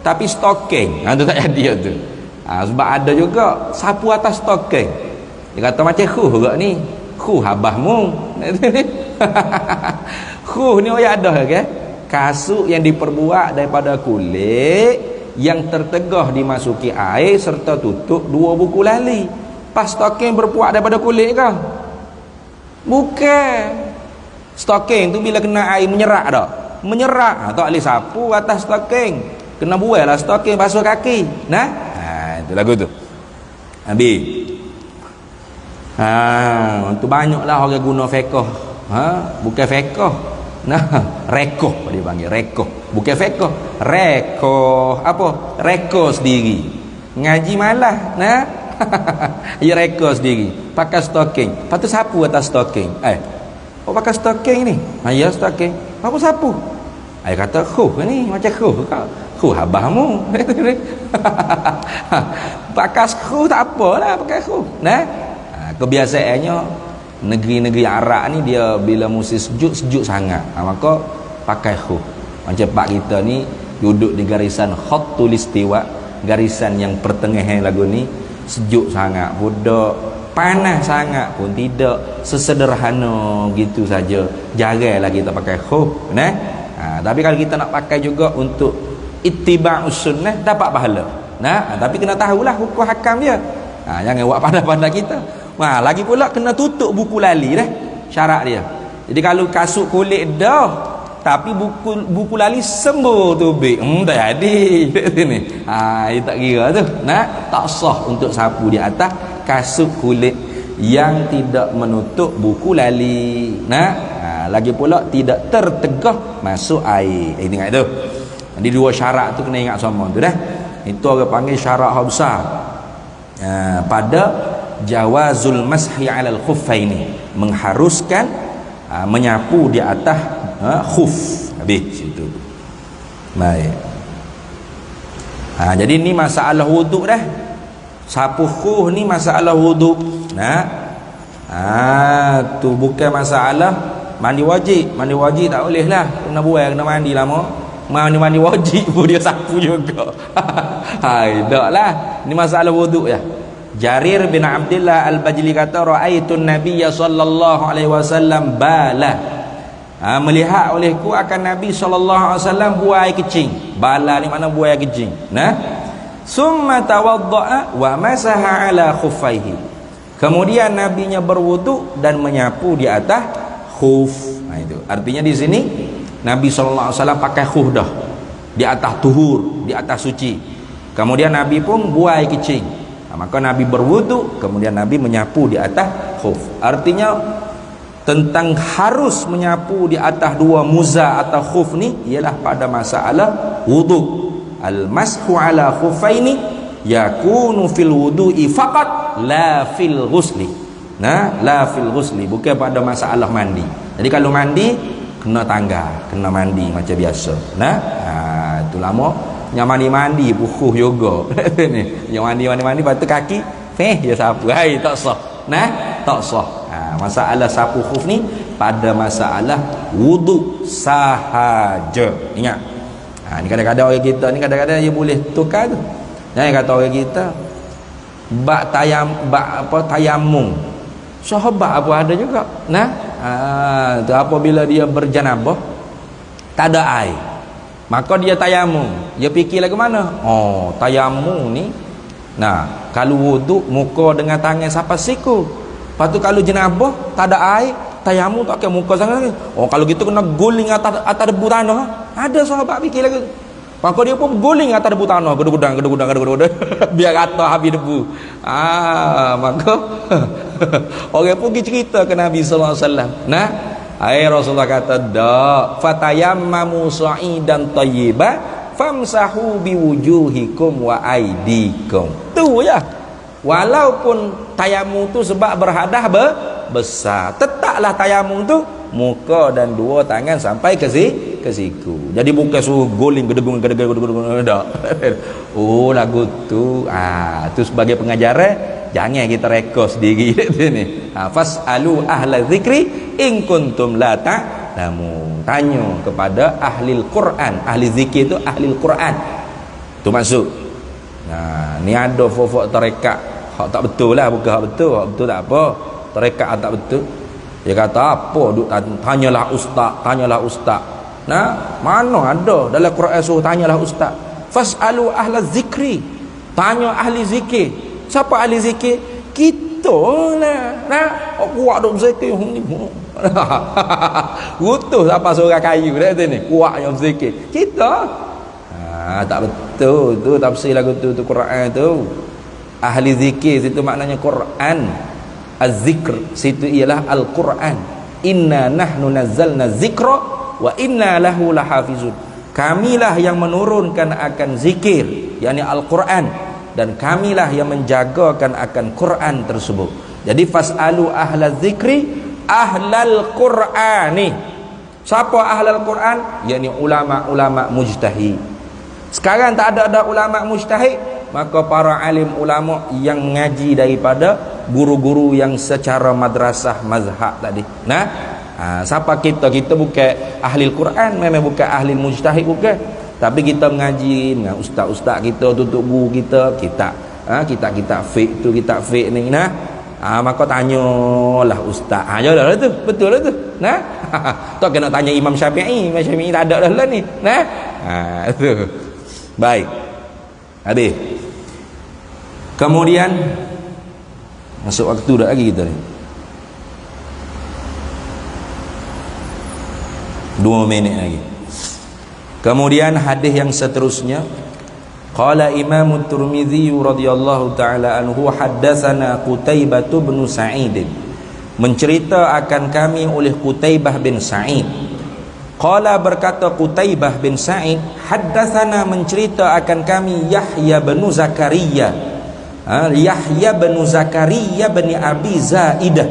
tapi stocking. Tu tak jadi tu. Sebab ada juga sapu atas stocking. Dia kata macam khuf juga ni. Khuf habahmu. Khuf ni orang ada ke? Kasut yang diperbuat daripada kulit yang tertegah dimasuki air serta tutup 2 buku lali. Pas stocking berpuak daripada kulit ke? Bukan. Stocking tu bila kena air menyerak dah. Menyerak. Tak boleh sapu atas stocking. Kena buai lah stocking basuh kaki. Itu lagu tu. Habis. Tu banyaklah orang guna fiqh. Bukan fiqh. Nah, rekoh dia panggil, rekoh. Bukan fekoh. Rekoh apa? Reko sendiri. Ngaji malah, nah. Ya reko sendiri. Pakai stocking. Patut sapu atas stocking. Oh pakai stocking ni. Ya stocking. Apa sapu? Kata ni macam kau habahmu. Pakai tak apalah pakai nah. Kebiasaannya negeri-negeri Arab ni dia bila musim sejuk sangat, maka pakai khuf. Macam pak kita ni duduk di garisan khatul istiwa, garisan yang pertengahan lagu ni, sejuk sangat, budak panas sangat pun tidak sesederhana gitu saja, jaranglah kita pakai khuf, nah. Tapi kalau kita nak pakai juga untuk ittiba'us sunnah, dapat pahala, nah. Tapi kena tahulah hukum hakam dia, jangan buat pandai-pandai kita. Lagi pula kena tutup buku lali dah, syarat dia. Jadi kalau kasut kulit dah tapi buku lali sembuh tubik, tak jadi ni. Dia tak kira tu. Nah, tak sah untuk sapu di atas kasut kulit yang tidak menutup buku lali. Nah, lagi pula tidak tertegah masuk air. Ingat tu. Jadi dua syarat tu kena ingat sama tu dah. Itu orang panggil syarat besar. Pada jawazul mashi 'alal khuffaini, mengharuskan menyapu di atas khuf. Habis situ. Baik. Jadi ni masalah wuduk dah. Sapu khuf ni masalah wuduk. Nah. Tu bukan masalah mandi wajib. Mandi wajib tak boleh lah. Kena buai, kena mandi lama. Mandi wajib pun dia sapu juga. Taklah. Ni masalah wuduk ya. Jarir bin Abdullah Al-Bajli kata ra'aitun Nabiyya sallallahu alaihi wasallam bala. Melihat olehku akan Nabi sallallahu alaihi wasallam buai kecing. Bala ni makna buai kecing. Nah. Summa tawadda'a wa masaha ala khuffaihi. Kemudian nabinya berwuduk dan menyapu di atas khuf. Itu. Artinya di sini Nabi sallallahu alaihi wasallam pakai khuf dah. Di atas tuhur, di atas suci. Kemudian Nabi pun buai kecing. Maka Nabi berwuduk, kemudian Nabi menyapu di atas khuf. Artinya tentang harus menyapu di atas dua muza atau khuf ni ialah pada masalah wuduk. Al-mashu ala khuffaini yakunu fil wudu'i faqat la fil ghusli. Nah, la fil ghusli, bukan pada masalah mandi. Jadi kalau mandi kena tangga, kena mandi macam biasa. Nah, itu lama yang mandi bukuh yoga ni, yang mandi batu kaki dia sapu, tak sah. Nah, tak sah. Masalah sapu khuf ni pada masalah wuduk sahaja. Ingat, ni kadang-kadang orang kita ni kadang-kadang dia boleh tukar tu. Jangan kata orang kita tayamum sahabat apa ada juga. Nah, tu apabila dia berjanabah tak ada air, maka dia tayamum. Dia fikir lagu mana? Tayamum ni, nah, kalau wuduk muka dengan tangan sampai siku. Lepas tu kalau jenabah tak ada air, tayamum tak pakai muka sangat. Kalau gitu kena guling atas debu tanah. Ada sahabat fikir lagu. Maka dia pun guling atas debu tanah, gedung-gedang biar rata habis debu. Maka orang pun pergi cerita ke Nabi sallallahu alaihi wasallam. Nah, Rasulullah kata dak fatayammamu sa'idan thayyiban famsahu biwujuhikum wa aydikum. Tu ya. Walaupun tayamum tu sebab berhadah besar, tetaplah tayamum tu muka dan dua tangan sampai ke siku. Jadi bukan suruh guling gedung dak. Lagu tu tu sebagai pengajaran. Jangan kita reka sendiri ni. Fasalu ahla zikri in kuntum la ta'lamun. Tanya kepada ahli Al-Quran. Ahli zikir tu ahli Al-Quran. Tu maksud. Ni ada fofok tarekat hak tak betul lah, bukan hak betul. Hak betul tak apa. Tarekat tak betul. Dia kata apa? Tanyalah ustaz. Nah, mana ada dalam Quran suruh tanyalah ustaz. Fasalu ahla zikri. Tanya ahli zikir. Siapa ahli zikir? Kita lah. Nah, kuat duk zikir ni. Utuh apa seorang kayu dah ni. Kuat yang zikir. Kita. Tak betul tu tafsir lagu tu Quran tu. Ahli zikir situ maknanya Quran. Az-zikr situ ialah Al-Quran. Inna nahnu nazzalna zikra wa inna lahu lahafizun. Kamilah yang menurunkan akan zikir, yakni Al-Quran, dan kamilah yang menjagakan akan Quran tersebut. Jadi fasalu ahlal zikri ahlal Qur'ani. Siapa ahlal Quran? Yakni ulama-ulama mujtahid. Sekarang tak ada ulama mujtahid, maka para alim ulama yang mengaji daripada guru-guru yang secara madrasah mazhab tadi. Siapa kita? Kita bukan ahli Quran, memang bukan ahli mujtahid, bukan. Tapi kita mengaji dengan ustaz-ustaz kita, tutup guru kita, kita fiqh tu, kita fiqh ni. Maka tanyalah ustaz. Ajalah tu, betul lah tu. Tak kena tanya Imam Syafi'i. Imam Syafi'i tak ada dah ni. Tu. Baik. Habis. Kemudian masuk waktu dah lagi kita ni. 2 minit lagi. Kemudian hadis yang seterusnya, qala Imam Tirmizi radhiyallahu taala anhu haddatsana Qutaibah bin Sa'id, mencerita akan kami oleh Qutaibah bin Sa'id. Qala berkata Qutaibah bin Sa'id, haddatsana mencerita akan kami Yahya bin Zakaria. Yahya bin Zakaria bin Abi Zaidah.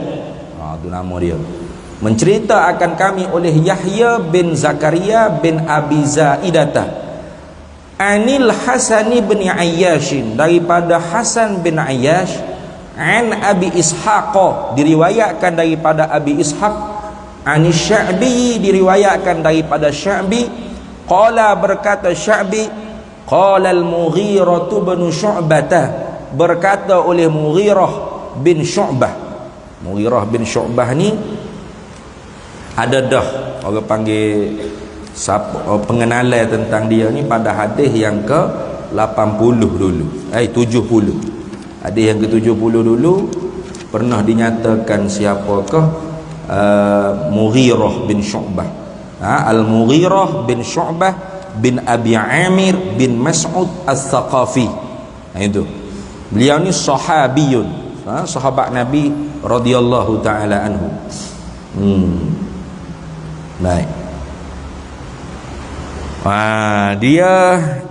Itu nama dia. Mencerita akan kami oleh Yahya bin Zakaria bin Abi Zaidah, anil Hasan bin Ayyash, daripada Hasan bin Ayyash, an Abi Ishaq, diriwayatkan daripada Abi Ishaq, anis Sya'bi, diriwayatkan daripada Sya'bi. Qala berkata Sya'bi, qala al-Mughirah bin Syu'bah, berkata oleh Mughirah bin Syu'bah. Mughirah bin Syu'bah ni ada dah orang panggil pengenalan tentang dia ni pada hadis yang ke 80 dulu, 70. Hadis yang ke 70 dulu pernah dinyatakan siapakah Mughirah bin Syu'bah. Al-Mughirah bin Syu'bah bin Abi Amir bin Mas'ud As-Saqafi. Itu beliau ni sahabiyun, sahabat Nabi radhiyallahu taala anhu. Baik. Dia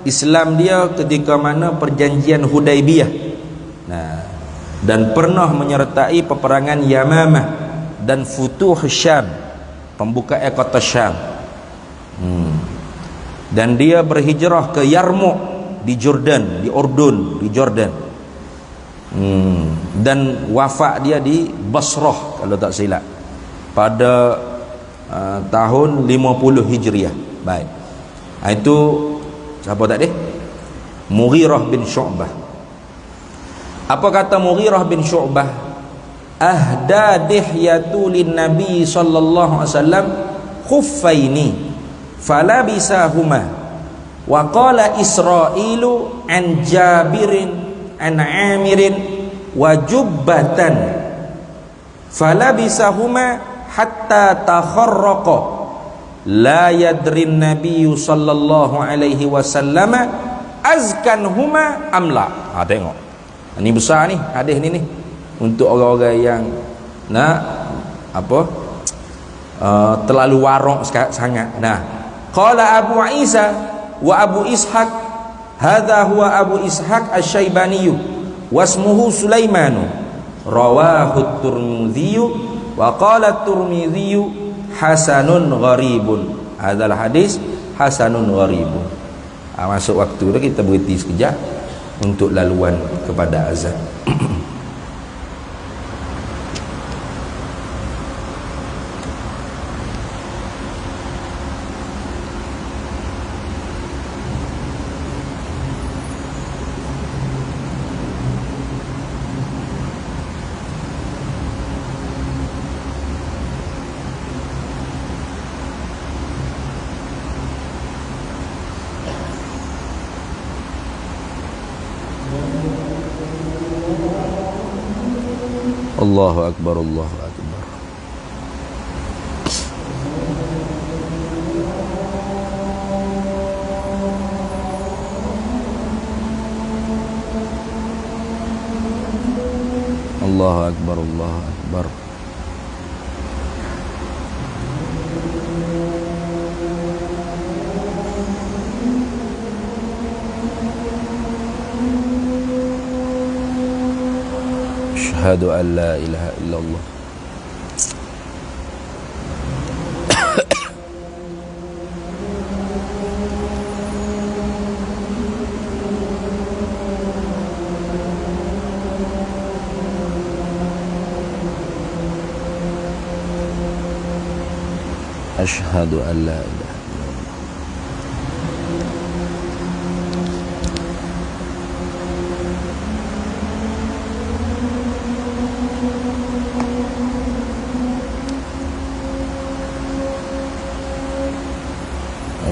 Islam dia ketika mana perjanjian Hudaibiyah. Dan pernah menyertai peperangan Yamamah dan Futuh Syam, pembukaan kota Syam. Dan dia berhijrah ke Yarmouk di Jordan, di Urdun, di Jordan. Dan wafat dia di Basrah kalau tak silap pada tahun 50 Hijriah. Baik. Itu siapa tadi? Mughirah bin Syu'bah. Apa kata Mughirah bin Syu'bah? Ahda dihyatu lin Nabi sallallahu alaihi wasallam khuffaini falabisahuma wa qala Israilu an Jabirin an Amirin wa jubbatan falabisahuma hatta takharraqa la yadrin nabiyyu sallallahu alaihi wasallam azkanhuma amla. Tengok ini besar ni hadis ni untuk orang-orang yang nak terlalu warok sangat. Qala Abu Isa wa Abu Ishaq, hadha huwa Abu Ishaq Asy-Syaibani wasmuhu Sulaimanu, rawahu Tirmidzi wa qala Tirmidzi hasanun gharibun. Hadzal hadis hasanun gharibun. Masuk waktu dah, kita berhenti sekejap untuk laluan kepada azan. Allahu Akbar, Allahu Akbar. Allahu Akbar, Allahu Akbar. Asyhadu an la ilaha illallah. Asyhadu an la ilaha illallah.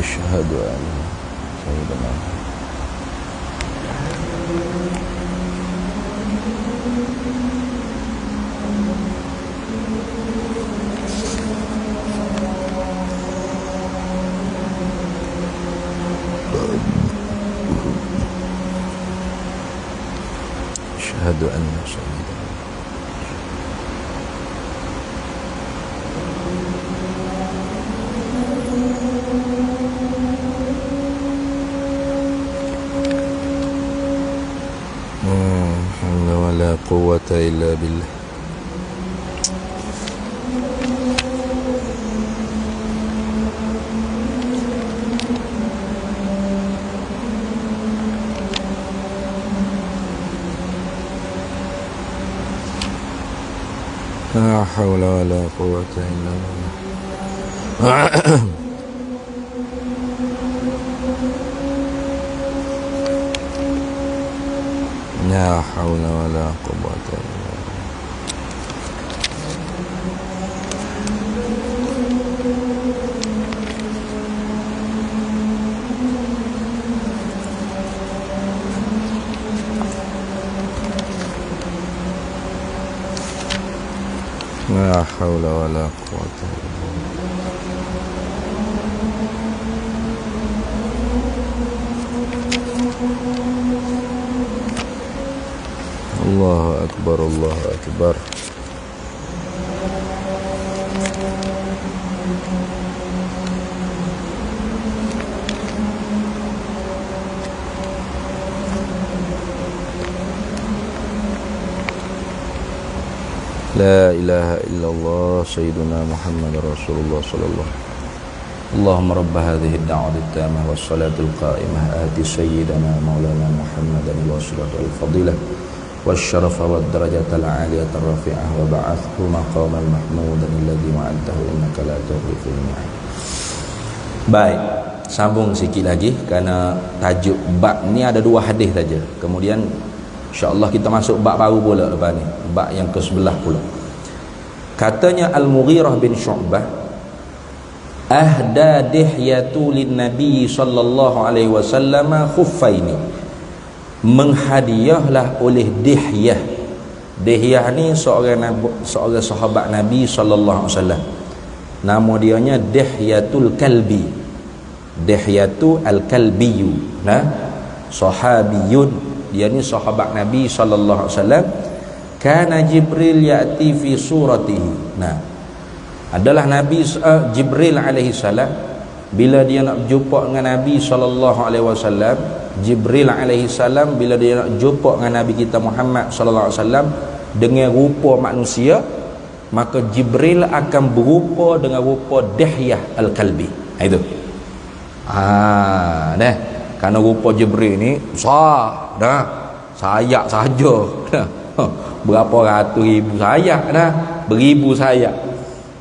Asyhadu anna sayyidina Asyhadu anna sayyidina la quwwata illa billah. La hawla wa la quwwata illa billah. La hawla wa la quwwata illa billah. La hawla wa la quwwata illa billah. Allahu akbar, Allahu akbar. La ilaha illallah sayyiduna Muhammad Rasulullah sallallahu alaihi wasallam. Allahumma rabb hadhihi ad-da'wati at-tammah was-salati al-qa'imah ati sayyidana maulana Muhammadan al-wasilata wal-fadilah والشرف والدرجة العالية الرفيعة وبعثه مقاما محمودا الذي وعدته إنك لا تخلف الميعاد. Baik, sambung sikit lagi kerana tajuk bab ni ada dua hadis saja. Kemudian insya-Allah kita masuk bab baru pula lepas ni, bab yang ke-11 pula. Katanya Al-Mughirah bin Syu'bah, ahda dihyatu lin-nabi sallallahu alaihi wasallam khuffaini. Menghadiahlah oleh Dihyah. Dihyah ni seorang sahabat Nabi sallallahu alaihi wasallam. Nama dianya Dihyatul Kalbi. Dihyatu al-Kalbiyu. Nah, sahabiyun. Dia ni sahabat Nabi sallallahu alaihi wasallam. Kana Jibril ya'ti fi suratihi. Nah, adalah Nabi Jibril alaihi salam bila dia nak berjumpa dengan Nabi sallallahu alaihi wasallam. Jibril alaihi salam bila dia nak jumpa dengan Nabi kita Muhammad sallallahu alaihi wasallam dengan rupa manusia, maka Jibril akan berupa dengan rupa Dihyah al-Kalbi. Itu. Dah. Kerana rupa Jibril ni besar dah. Sayap saja. Berapa ratus ribu sayap dah. Beribu sayap.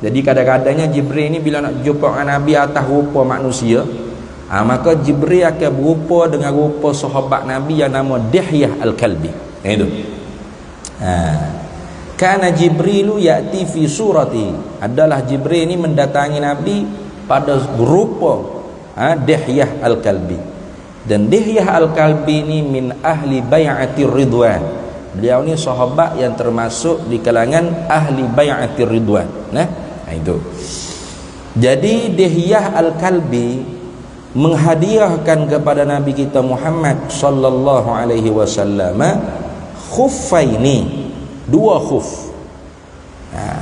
Jadi kadang-kadangnya Jibril ni bila nak jumpa dengan Nabi atas rupa manusia, maka Jibril akan berupa dengan rupa sahabat Nabi yang nama Dihyah al-Kalbi. Itu. Kana Jibrilu ya'ti fi surati. Adalah Jibril ni mendatangi Nabi pada rupa Dihyah al-Kalbi. Dan Dihyah al-Kalbi ni min ahli bai'atir ridwan. Beliau ni sahabat yang termasuk di kalangan ahli bai'atir ridwan. Itu. Jadi Dihyah al-Kalbi menghadiahkan kepada Nabi kita Muhammad sallallahu alaihi wasallam khuffaini, dua khuf.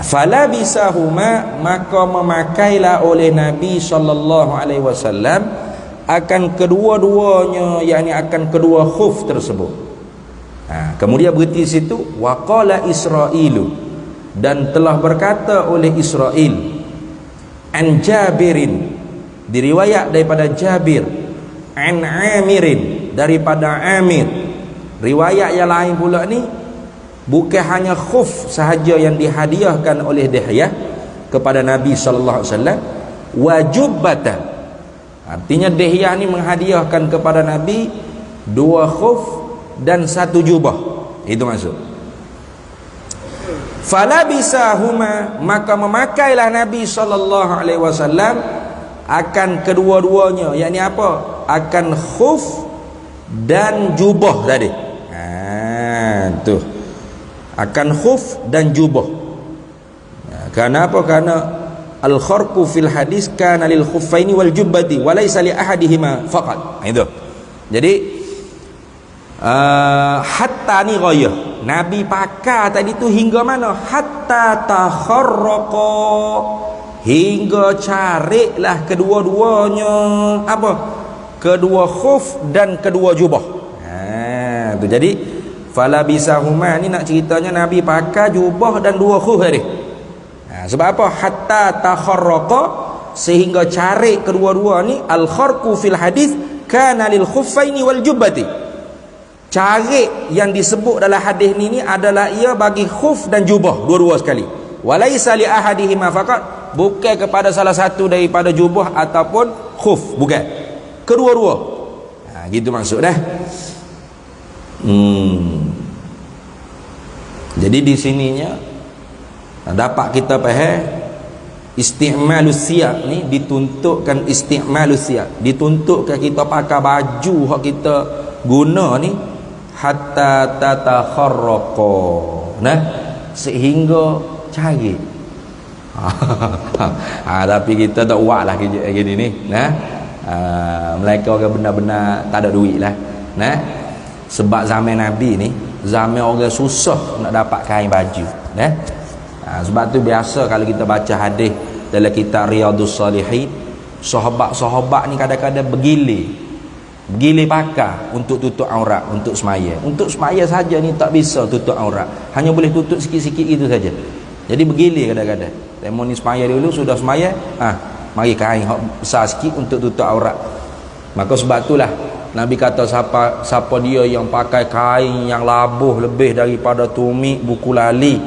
Falabisahuma, maka memakailah oleh Nabi sallallahu alaihi wasallam akan kedua-duanya, yakni akan kedua khuf tersebut. Kemudian berhenti situ, waqala Israilu, dan telah berkata oleh Israil, an Jabirin, diriwayat daripada Jabir, an Amirin, daripada Amir. Riwayat yang lain pula ni bukan hanya khuf sahaja yang dihadiahkan oleh Dihyah kepada Nabi sallallahu alaihi wasallam, wajubbatan, artinya Dihyah ni menghadiahkan kepada Nabi 2 khuf dan 1 jubah. Itu maksud. Falabisahuma, maka memakailah Nabi sallallahu alaihi wasallam akan kedua-duanya, yakni apa? Akan khuf dan jubah tadi. Tu. Akan khuf dan jubah. Kerana apa? Kerana al-kharqu fil hadis kana lil khuffaini wal jubbati wa laysa li ahadihima faqat. Itu. Jadi hatta ni ghayah. Nabi pakai tadi tu hingga mana? Hatta takharraqa, hingga cariklah kedua-duanya apa? Kedua khuf dan kedua jubah. Tu. Jadi falabisahuma ni nak ceritanya Nabi pakai jubah dan 2 khuf tadi. Sebab apa? Hatta takharraqa, sehingga carik kedua-dua ni. Al-kharqu fil hadis kana lil khuffaini wal jubbati. Carik yang disebut dalam hadis ni adalah ia bagi khuf dan jubah, dua-dua sekali. Walaisa li ahadihima faqat, bukan kepada salah satu daripada jubah ataupun khuf, bukan. Kedua-dua. Gitu maksud dah. Jadi di sininya dapat kita faham isti'malus siyaq ni dituntutkan, isti'malus siyaq dituntutkan kita pakai baju hak kita guna ni hatta tatakharraqa, sehingga cari. Tapi kita tak buat lah kerja gini ni, mereka orang benar-benar tak ada duit lah, sebab zaman Nabi ni zaman orang susah nak dapat kain baju, sebab tu biasa kalau kita baca hadis dalam kitab Riyadhus Salihin, sahabat-sahabat ni kadang-kadang bergilir pakai untuk tutup aurat, untuk semaya. Untuk semaya saja ni tak bisa tutup aurat, hanya boleh tutup sikit-sikit itu saja. Jadi bergilir kadang-kadang. Temu ni semaya dulu, sudah semaya, mari kain besar sikit untuk tutup aurat. Maka sebab itulah Nabi kata siapa dia yang pakai kain yang labuh lebih daripada tumit buku lali,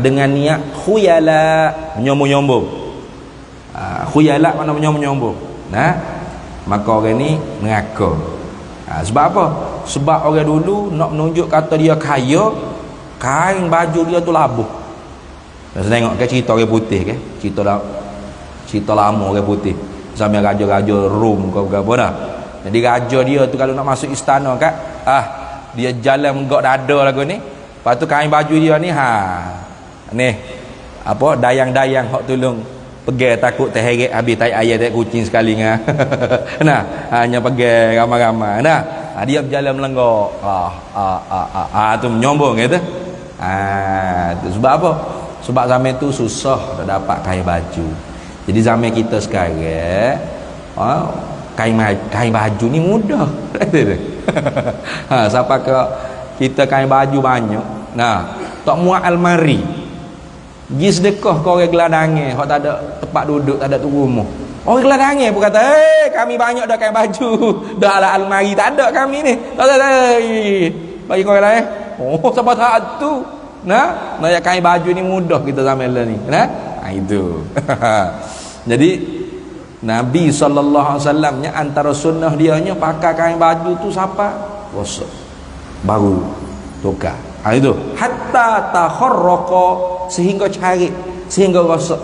dengan niat khuyala, menyombong-nyombong. Khuyala mana menyombong-nyombong. Maka orang ni mengaku. Sebab apa? Sebab orang dulu nak menunjuk kata dia kaya, kain baju dia tu labuh. Saya tengok ke cerita orang putih ke? Cerita lama orang putih. Sampai raja-raja Rom ke apa dah. Jadi raja dia tu kalau nak masuk istana kat, dia jalan menggok dada lagu ni. Lepas tu kain baju dia ni ni apa dayang-dayang hok tolong pegang, takut terheret habis tai ayam tai kucing sekali ngah. Hanya pegang ramai-ramai. Dia berjalan melenggok. Tu menyombong gitu. Tu sebab apa? Sebab zaman tu susah nak dapat kain baju. Jadi zaman kita sekarang kain baju ni mudah. Siapa ke kita kain baju banyak, tak muat almari, pergi sedekah ke orang geladangnya hak tak ada tempat duduk, tak ada tu rumah. Orang geladangnya pun kata, kami banyak dah kain baju, dah lah almari tak ada kami ni. Tak bagi kau lain. Siapa tak tu? Nak kain baju ni mudah kita zaman ni. Itu. Jadi Nabi SAW nya antara sunnah dia nya pakai kain baju tu siapa? Rosak. Baru tukar. Itu. Hatta takharraqa, sehingga cari, sehingga rosak.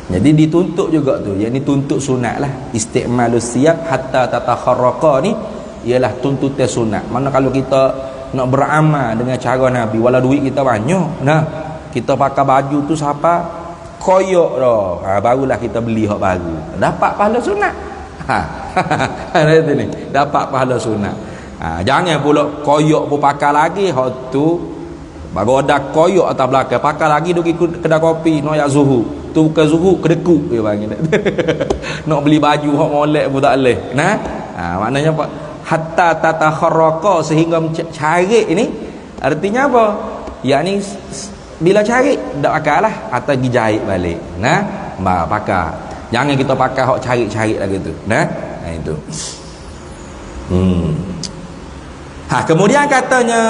Jadi dituntut juga tu. Yang ni tuntut sunat lah. Isti'malus siyaq hatta tatakharraqa ni ialah tuntutan sunat. Mana kalau kita nak beramal dengan cara Nabi, walau duit kita banyak, kita pakai baju tu siapa? Koyok dah. Barulah kita beli hak baru. Dapat pahala sunat. Ni dapat pahala sunat. Jangan pula koyok pun pakai lagi hak tu. Baru ada koyok atas belakang, pakai lagi duk ikut kedai kopi noyak Zuhur. Tu ke Zuhur kedekuk dia panggil. Nak beli baju hak molek pun tak boleh. Maknanya apa? hatta tatakharraqa, sehingga carik ini artinya apa? Yakni bila cari tak pakai lah atau dijahit balik. Nah, pakai. Jangan kita pakai hok cari-cari lagi tu. Nah, itu. Kemudian katanya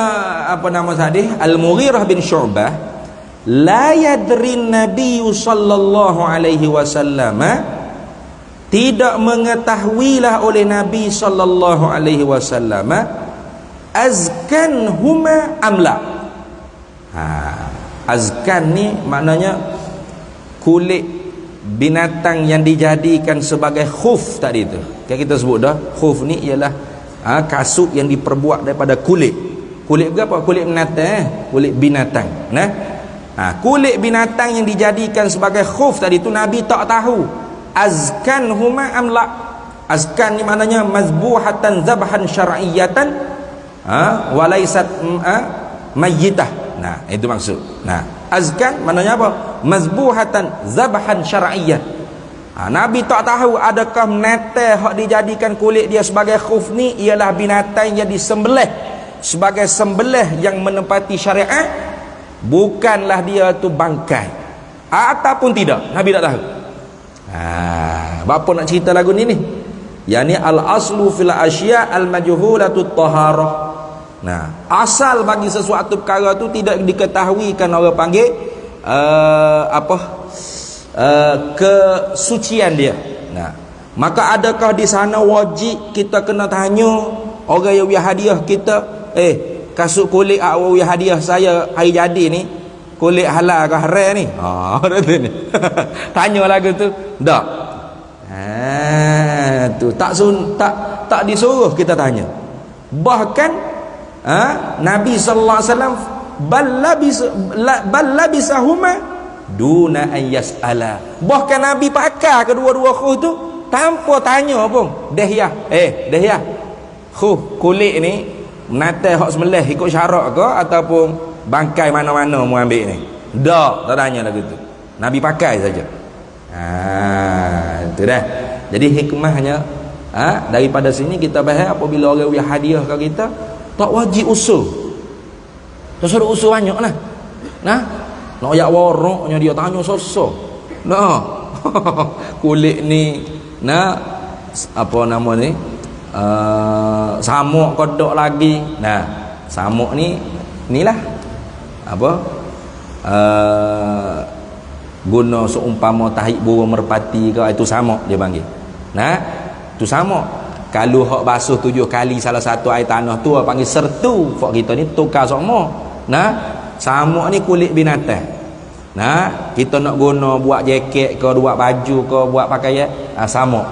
apa nama tadi? Al-Mughirah bin Syu'bah, la yadri Nabi sallallahu alaihi wasallam, tidak mengetahuilah oleh Nabi sallallahu alaihi wasallam azkan huma amla. Azkan ni maknanya kulit binatang yang dijadikan sebagai khuf tadi tu. Kayak kita sebut dah, khuf ni ialah kasut yang diperbuat daripada kulit. Kulit apa? Kulit binatang, kulit binatang. Nah, kulit binatang yang dijadikan sebagai khuf tadi tu Nabi tak tahu azkan huma amla. Azkan ni maknanya mazbuhatan zabhan syar'iyatan walaysat mayyitah. Nah, itu maksud. Nah, azkan maknanya apa? Mazbuhatan zabhan syar'iyyah. Nabi tak tahu adakah binatang hak dijadikan kulit dia sebagai khuf ni ialah binatang yang disembelih sebagai sembelih yang menepati syariat, bukanlah dia tu bangkai ataupun tidak. Nabi tak tahu. Bapa nak cerita lagu ni ni? Yani al-aslu fil asya' al-majhulatut taharah. Nah, asal bagi sesuatu perkara tu tidak diketahui kan orang panggil kesucian dia. Nah, maka adakah di sana wajib kita kena tanya orang yang bagi hadiah kita, kasut kulit awak bagi hadiah saya hari jadi ni kulit halal ke haram ni? Ni. Tanya lagu tu. Tak. Tu tak disuruh kita tanya. Bahkan Nabi sallallahu alaihi wasallam ballabisahuma duna an yas'ala. Bahkan Nabi pakai kedua-dua khuf tu tanpa tanya pun. Dehya, khuf kulit ni menata hak sembelih ikut syarak ke ataupun bangkai mana-mana mu ambil ni? Tak tanya lagu tu. Nabi pakai saja. Itu dah. Jadi hikmahnya daripada sini kita faham apabila orang bagi hadiah ke kita, tak wajib usul. Tak suruh usul banyak lah. Nah, nak ayak waroknya dia tanya sosok. Nah, kulit ni, apa nama ni? Samuk kodok lagi. Nah, samuk ni, inilah apa? Guna seumpama tahik burung merpati ke, itu samuk dia panggil. Nah, itu samuk. Kalau hak basuh 7 kali salah satu air tanah tu panggil sertu. Fak kita ni tukar semua. Nah, samuk ni kulit binatang. Nah, kita nak guna buat jaket ke, buat baju ke, buat pakaian, samuk.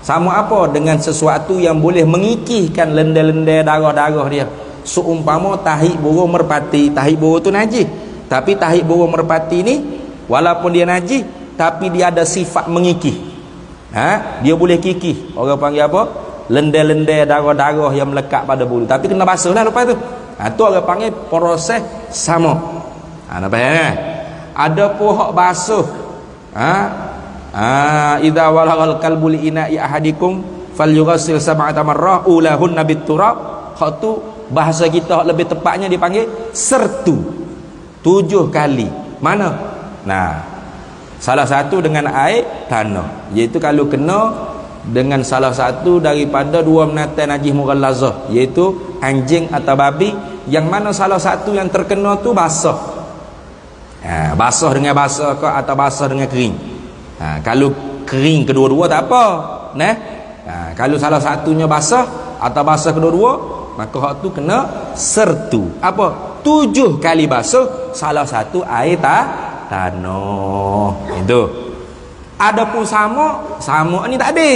Samuk apa? Dengan sesuatu yang boleh mengikihkan lendir-lendir darah-darah dia. Seumpama tahik burung merpati. Tahik burung tu najis. Tapi tahik burung merpati ni walaupun dia najis, tapi dia ada sifat mengikih. Dia boleh kikih. Orang panggil apa? Lendir-lendir darah-darah yang melekat pada bulu. Tapi kena basuh lah lepas tu. Tu orang panggil proses samuk. Nampak kan? Ada pun hak basuh. Idza walagal qalbu li ina'i ahadikum falyughassil sab'ata marrah ulahun nabit turab. Hak tu bahasa kita hak lebih tepatnya dipanggil sertu. 7 kali. Mana? Nah, salah satu dengan air tanah, iaitu kalau kena dengan salah satu daripada 2 binatang najis mughallazah, iaitu anjing atau babi, yang mana salah satu yang terkena tu basah. Basah dengan basah ke atau basah dengan kering. Kalau kering kedua-dua tak apa. Nah, kalau salah satunya basah atau basah kedua-dua, maka hak tu kena sertu. Apa? 7 kali basuh, salah satu air tanah. Itu. Adapun samuk ni tak ada.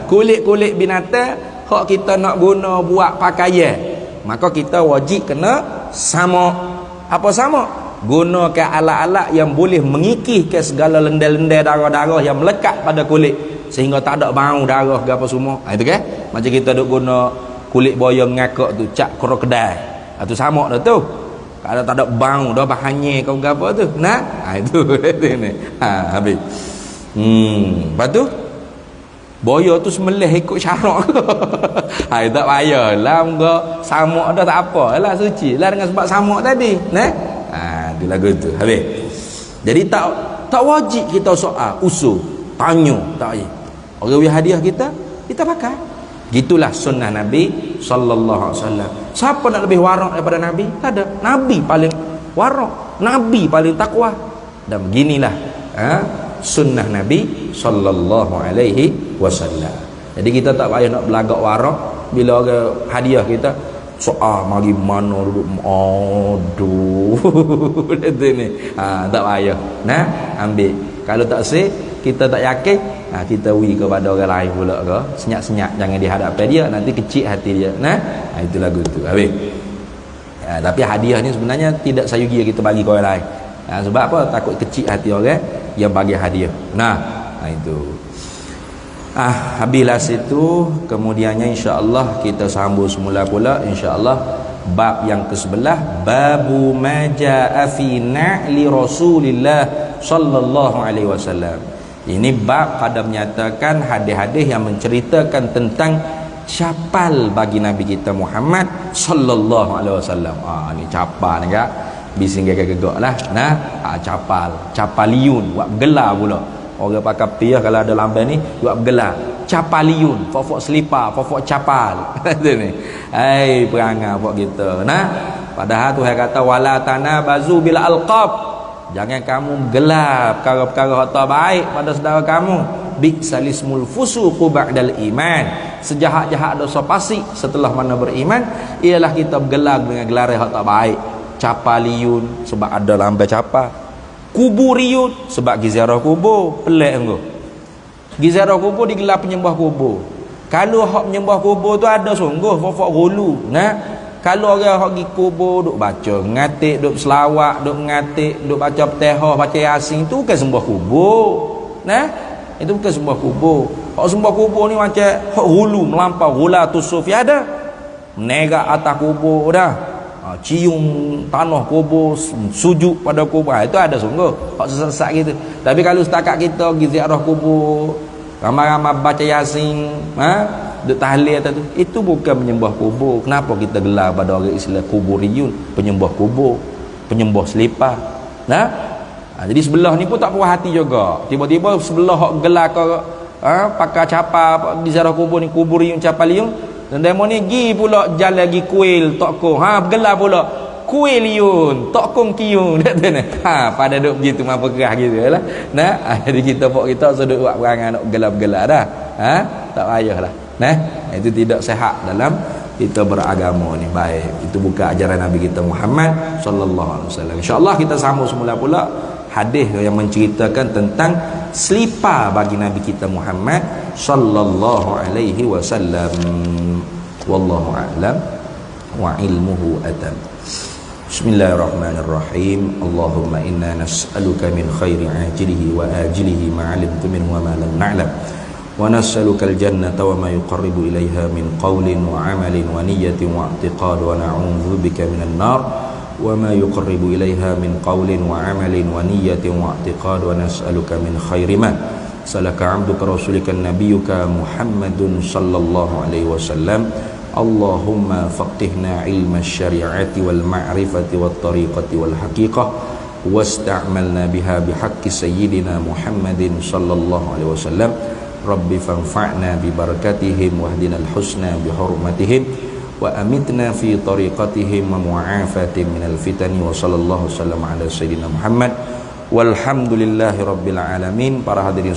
Kulit-kulit binatang hak kita nak guna buat pakaian, maka kita wajib kena samuk. Apa samuk? Gunakan alat-alat yang boleh mengikihkan segala lendir-lendir darah-darah yang melekat pada kulit sehingga tak ada bau darah ke apa semua. Itu kan? Macam kita duk guna kulit buaya mengakak tu, cap krokodil. Itu samuk dah tu. Kalau tak ada bau dah bahannya kau apa tu. Nah, itu ni. Habis. Lepas tu Boya tu sembelih ikut syarak. Hai tak payahlah muka samak dah tak apalah, suci lah dengan sebab samak tadi. Nah. Di lagu tu. Habis. Jadi tak wajib kita soal, usul, tanya, tak wajib. Orang bagi hadiah kita pakai. Gitulah sunnah Nabi sallallahu alaihi wasallam. Siapa nak lebih warak daripada Nabi? Tak ada. Nabi paling warak, Nabi paling takwa. Dan beginilah sunnah Nabi sallallahu alaihi wasallam. Jadi kita tak payah nak belagak warak bila orang hadiah kita soal mari mana duduk aduh itu ni. Tak payah. Nah, ambil. Kalau tak kita tak yakin, kita wi kepada orang lain pula ke, senyap-senyap jangan dihadapi dia, nanti kecil hati dia. Nah, itu lagu tu. Habis. Tapi hadiah ni sebenarnya tidak sayugi kita bagi ke orang lain. Sebab apa? Takut kecil hati orang yang bagi hadiah. Nah, itu. Habislah situ, kemudiannya insya-Allah kita sambung semula pula insya-Allah bab yang ke-11, babu ma jaa fi na'li Rasulillah sallallahu alaihi wasallam. Ini bab pada menyatakan hadis-hadis yang menceritakan tentang capal bagi Nabi kita Muhammad sallallahu alaihi wasallam. Ni capal ni kak. Bising gagak-gagak lah. Nah, capaliun buat gelar pula. Orang pakai piyah kalau ada lambai ni buat bergelar capaliun, fofok selipar, fofok capal. Tu ni. Perangai buat kita. Nah, padahal Tuhan kata wala tanabazu bil alqab. Jangan kamu gelap perkara-perkara harta baik pada saudara kamu. Bi'salismul fusuqu ba'dal iman. Sejahat-jahat dosa fasik setelah mana beriman ialah kita bergelar dengan gelar harta baik. Capaliun sebab ada lambai capal. Kuburiyun sebab ziarah kubur. Pelik engkau. Ziarah kubur digelar penyembah kubur. Kalau hak penyembah kubur tu ada sungguh fofok gulu. Nah, kalau orang hak pergi kubur duk baca ngatik, duk selawat, duk ngatik, duk baca Fatihah, baca Yasin, tu bukan sembah kubur. Nah, itu bukan sembah kubur. Hak sembah kubur ni macam hak gulu melampau, ghulatus sufi ada. Menegak atas kubur dah. Cium tanah kubur, sujud pada kubur, itu ada sungguh hak sesat gitu. Tapi kalau setakat kita pergi ziarah kubur, ramai-ramai baca Yasin, duk tahlil tu, itu bukan menyembah kubur. Kenapa kita gelar pada orang Islam kuburiyun, penyembah kubur, penyembah selipar. Nah, jadi sebelah ni pun tak puas hati juga. Tiba-tiba sebelah hak gelar ke pakai capa di ziarah kubur ni kuburiyun capaliyun. Dan demo ni gi pula jalan lagi kuil tokong. Bergelar pula kuiliun tokong kiun. Pada duk begitu mampu kerah gitu lah. Nah, jadi kita buat kita sudut buat perangai nak gelap-gelap dah. Tak payahlah. Nah, itu tidak sehat dalam kita beragama ni. Baik, itu bukan ajaran Nabi kita Muhammad sallallahu alaihi wasallam. Insya-Allah kita sambung semula pula hadis yang menceritakan tentang selipar bagi Nabi kita Muhammad sallallahu alaihi wasallam. Wallahu a'lam wa ilmuhu atam. Bismillahirrahmanirrahim. Allahumma inna nas'aluka min khairi ajilihi wa ajilihi ma 'alimtu minhu wa ma lam na'lam. Wa nas'aluka al-jannata wa ma yuqarribu ilaiha min qawlin wa 'amalin wa niyyatin wa i'tiqad wa na'udzu bika minan nar wa ma yuqarribu ilaiha min qawlin wa 'amalin wa niyyatin wa i'tiqad wa nas'aluka min khairi ma salaka 'abduka rasulika nabiyyuka Muhammadun sallallahu alaihi wasallam. Allahumma faqihna ilma syari'ati wal ma'rifati wat tariqati wal haqiqah wasta'malna biha bihaqqi sayyidina Muhammadin sallallahu alaihi wasallam. Rabbi fanfa'na bi barakatihim wahdinal husna bi hurmatihim wa amitna fi tariqatihim wa mu'afatihim minal fitani wa sallallahu wasallam ala sayyidina Muhammad walhamdulillahi rabbil alamin. Para hadirin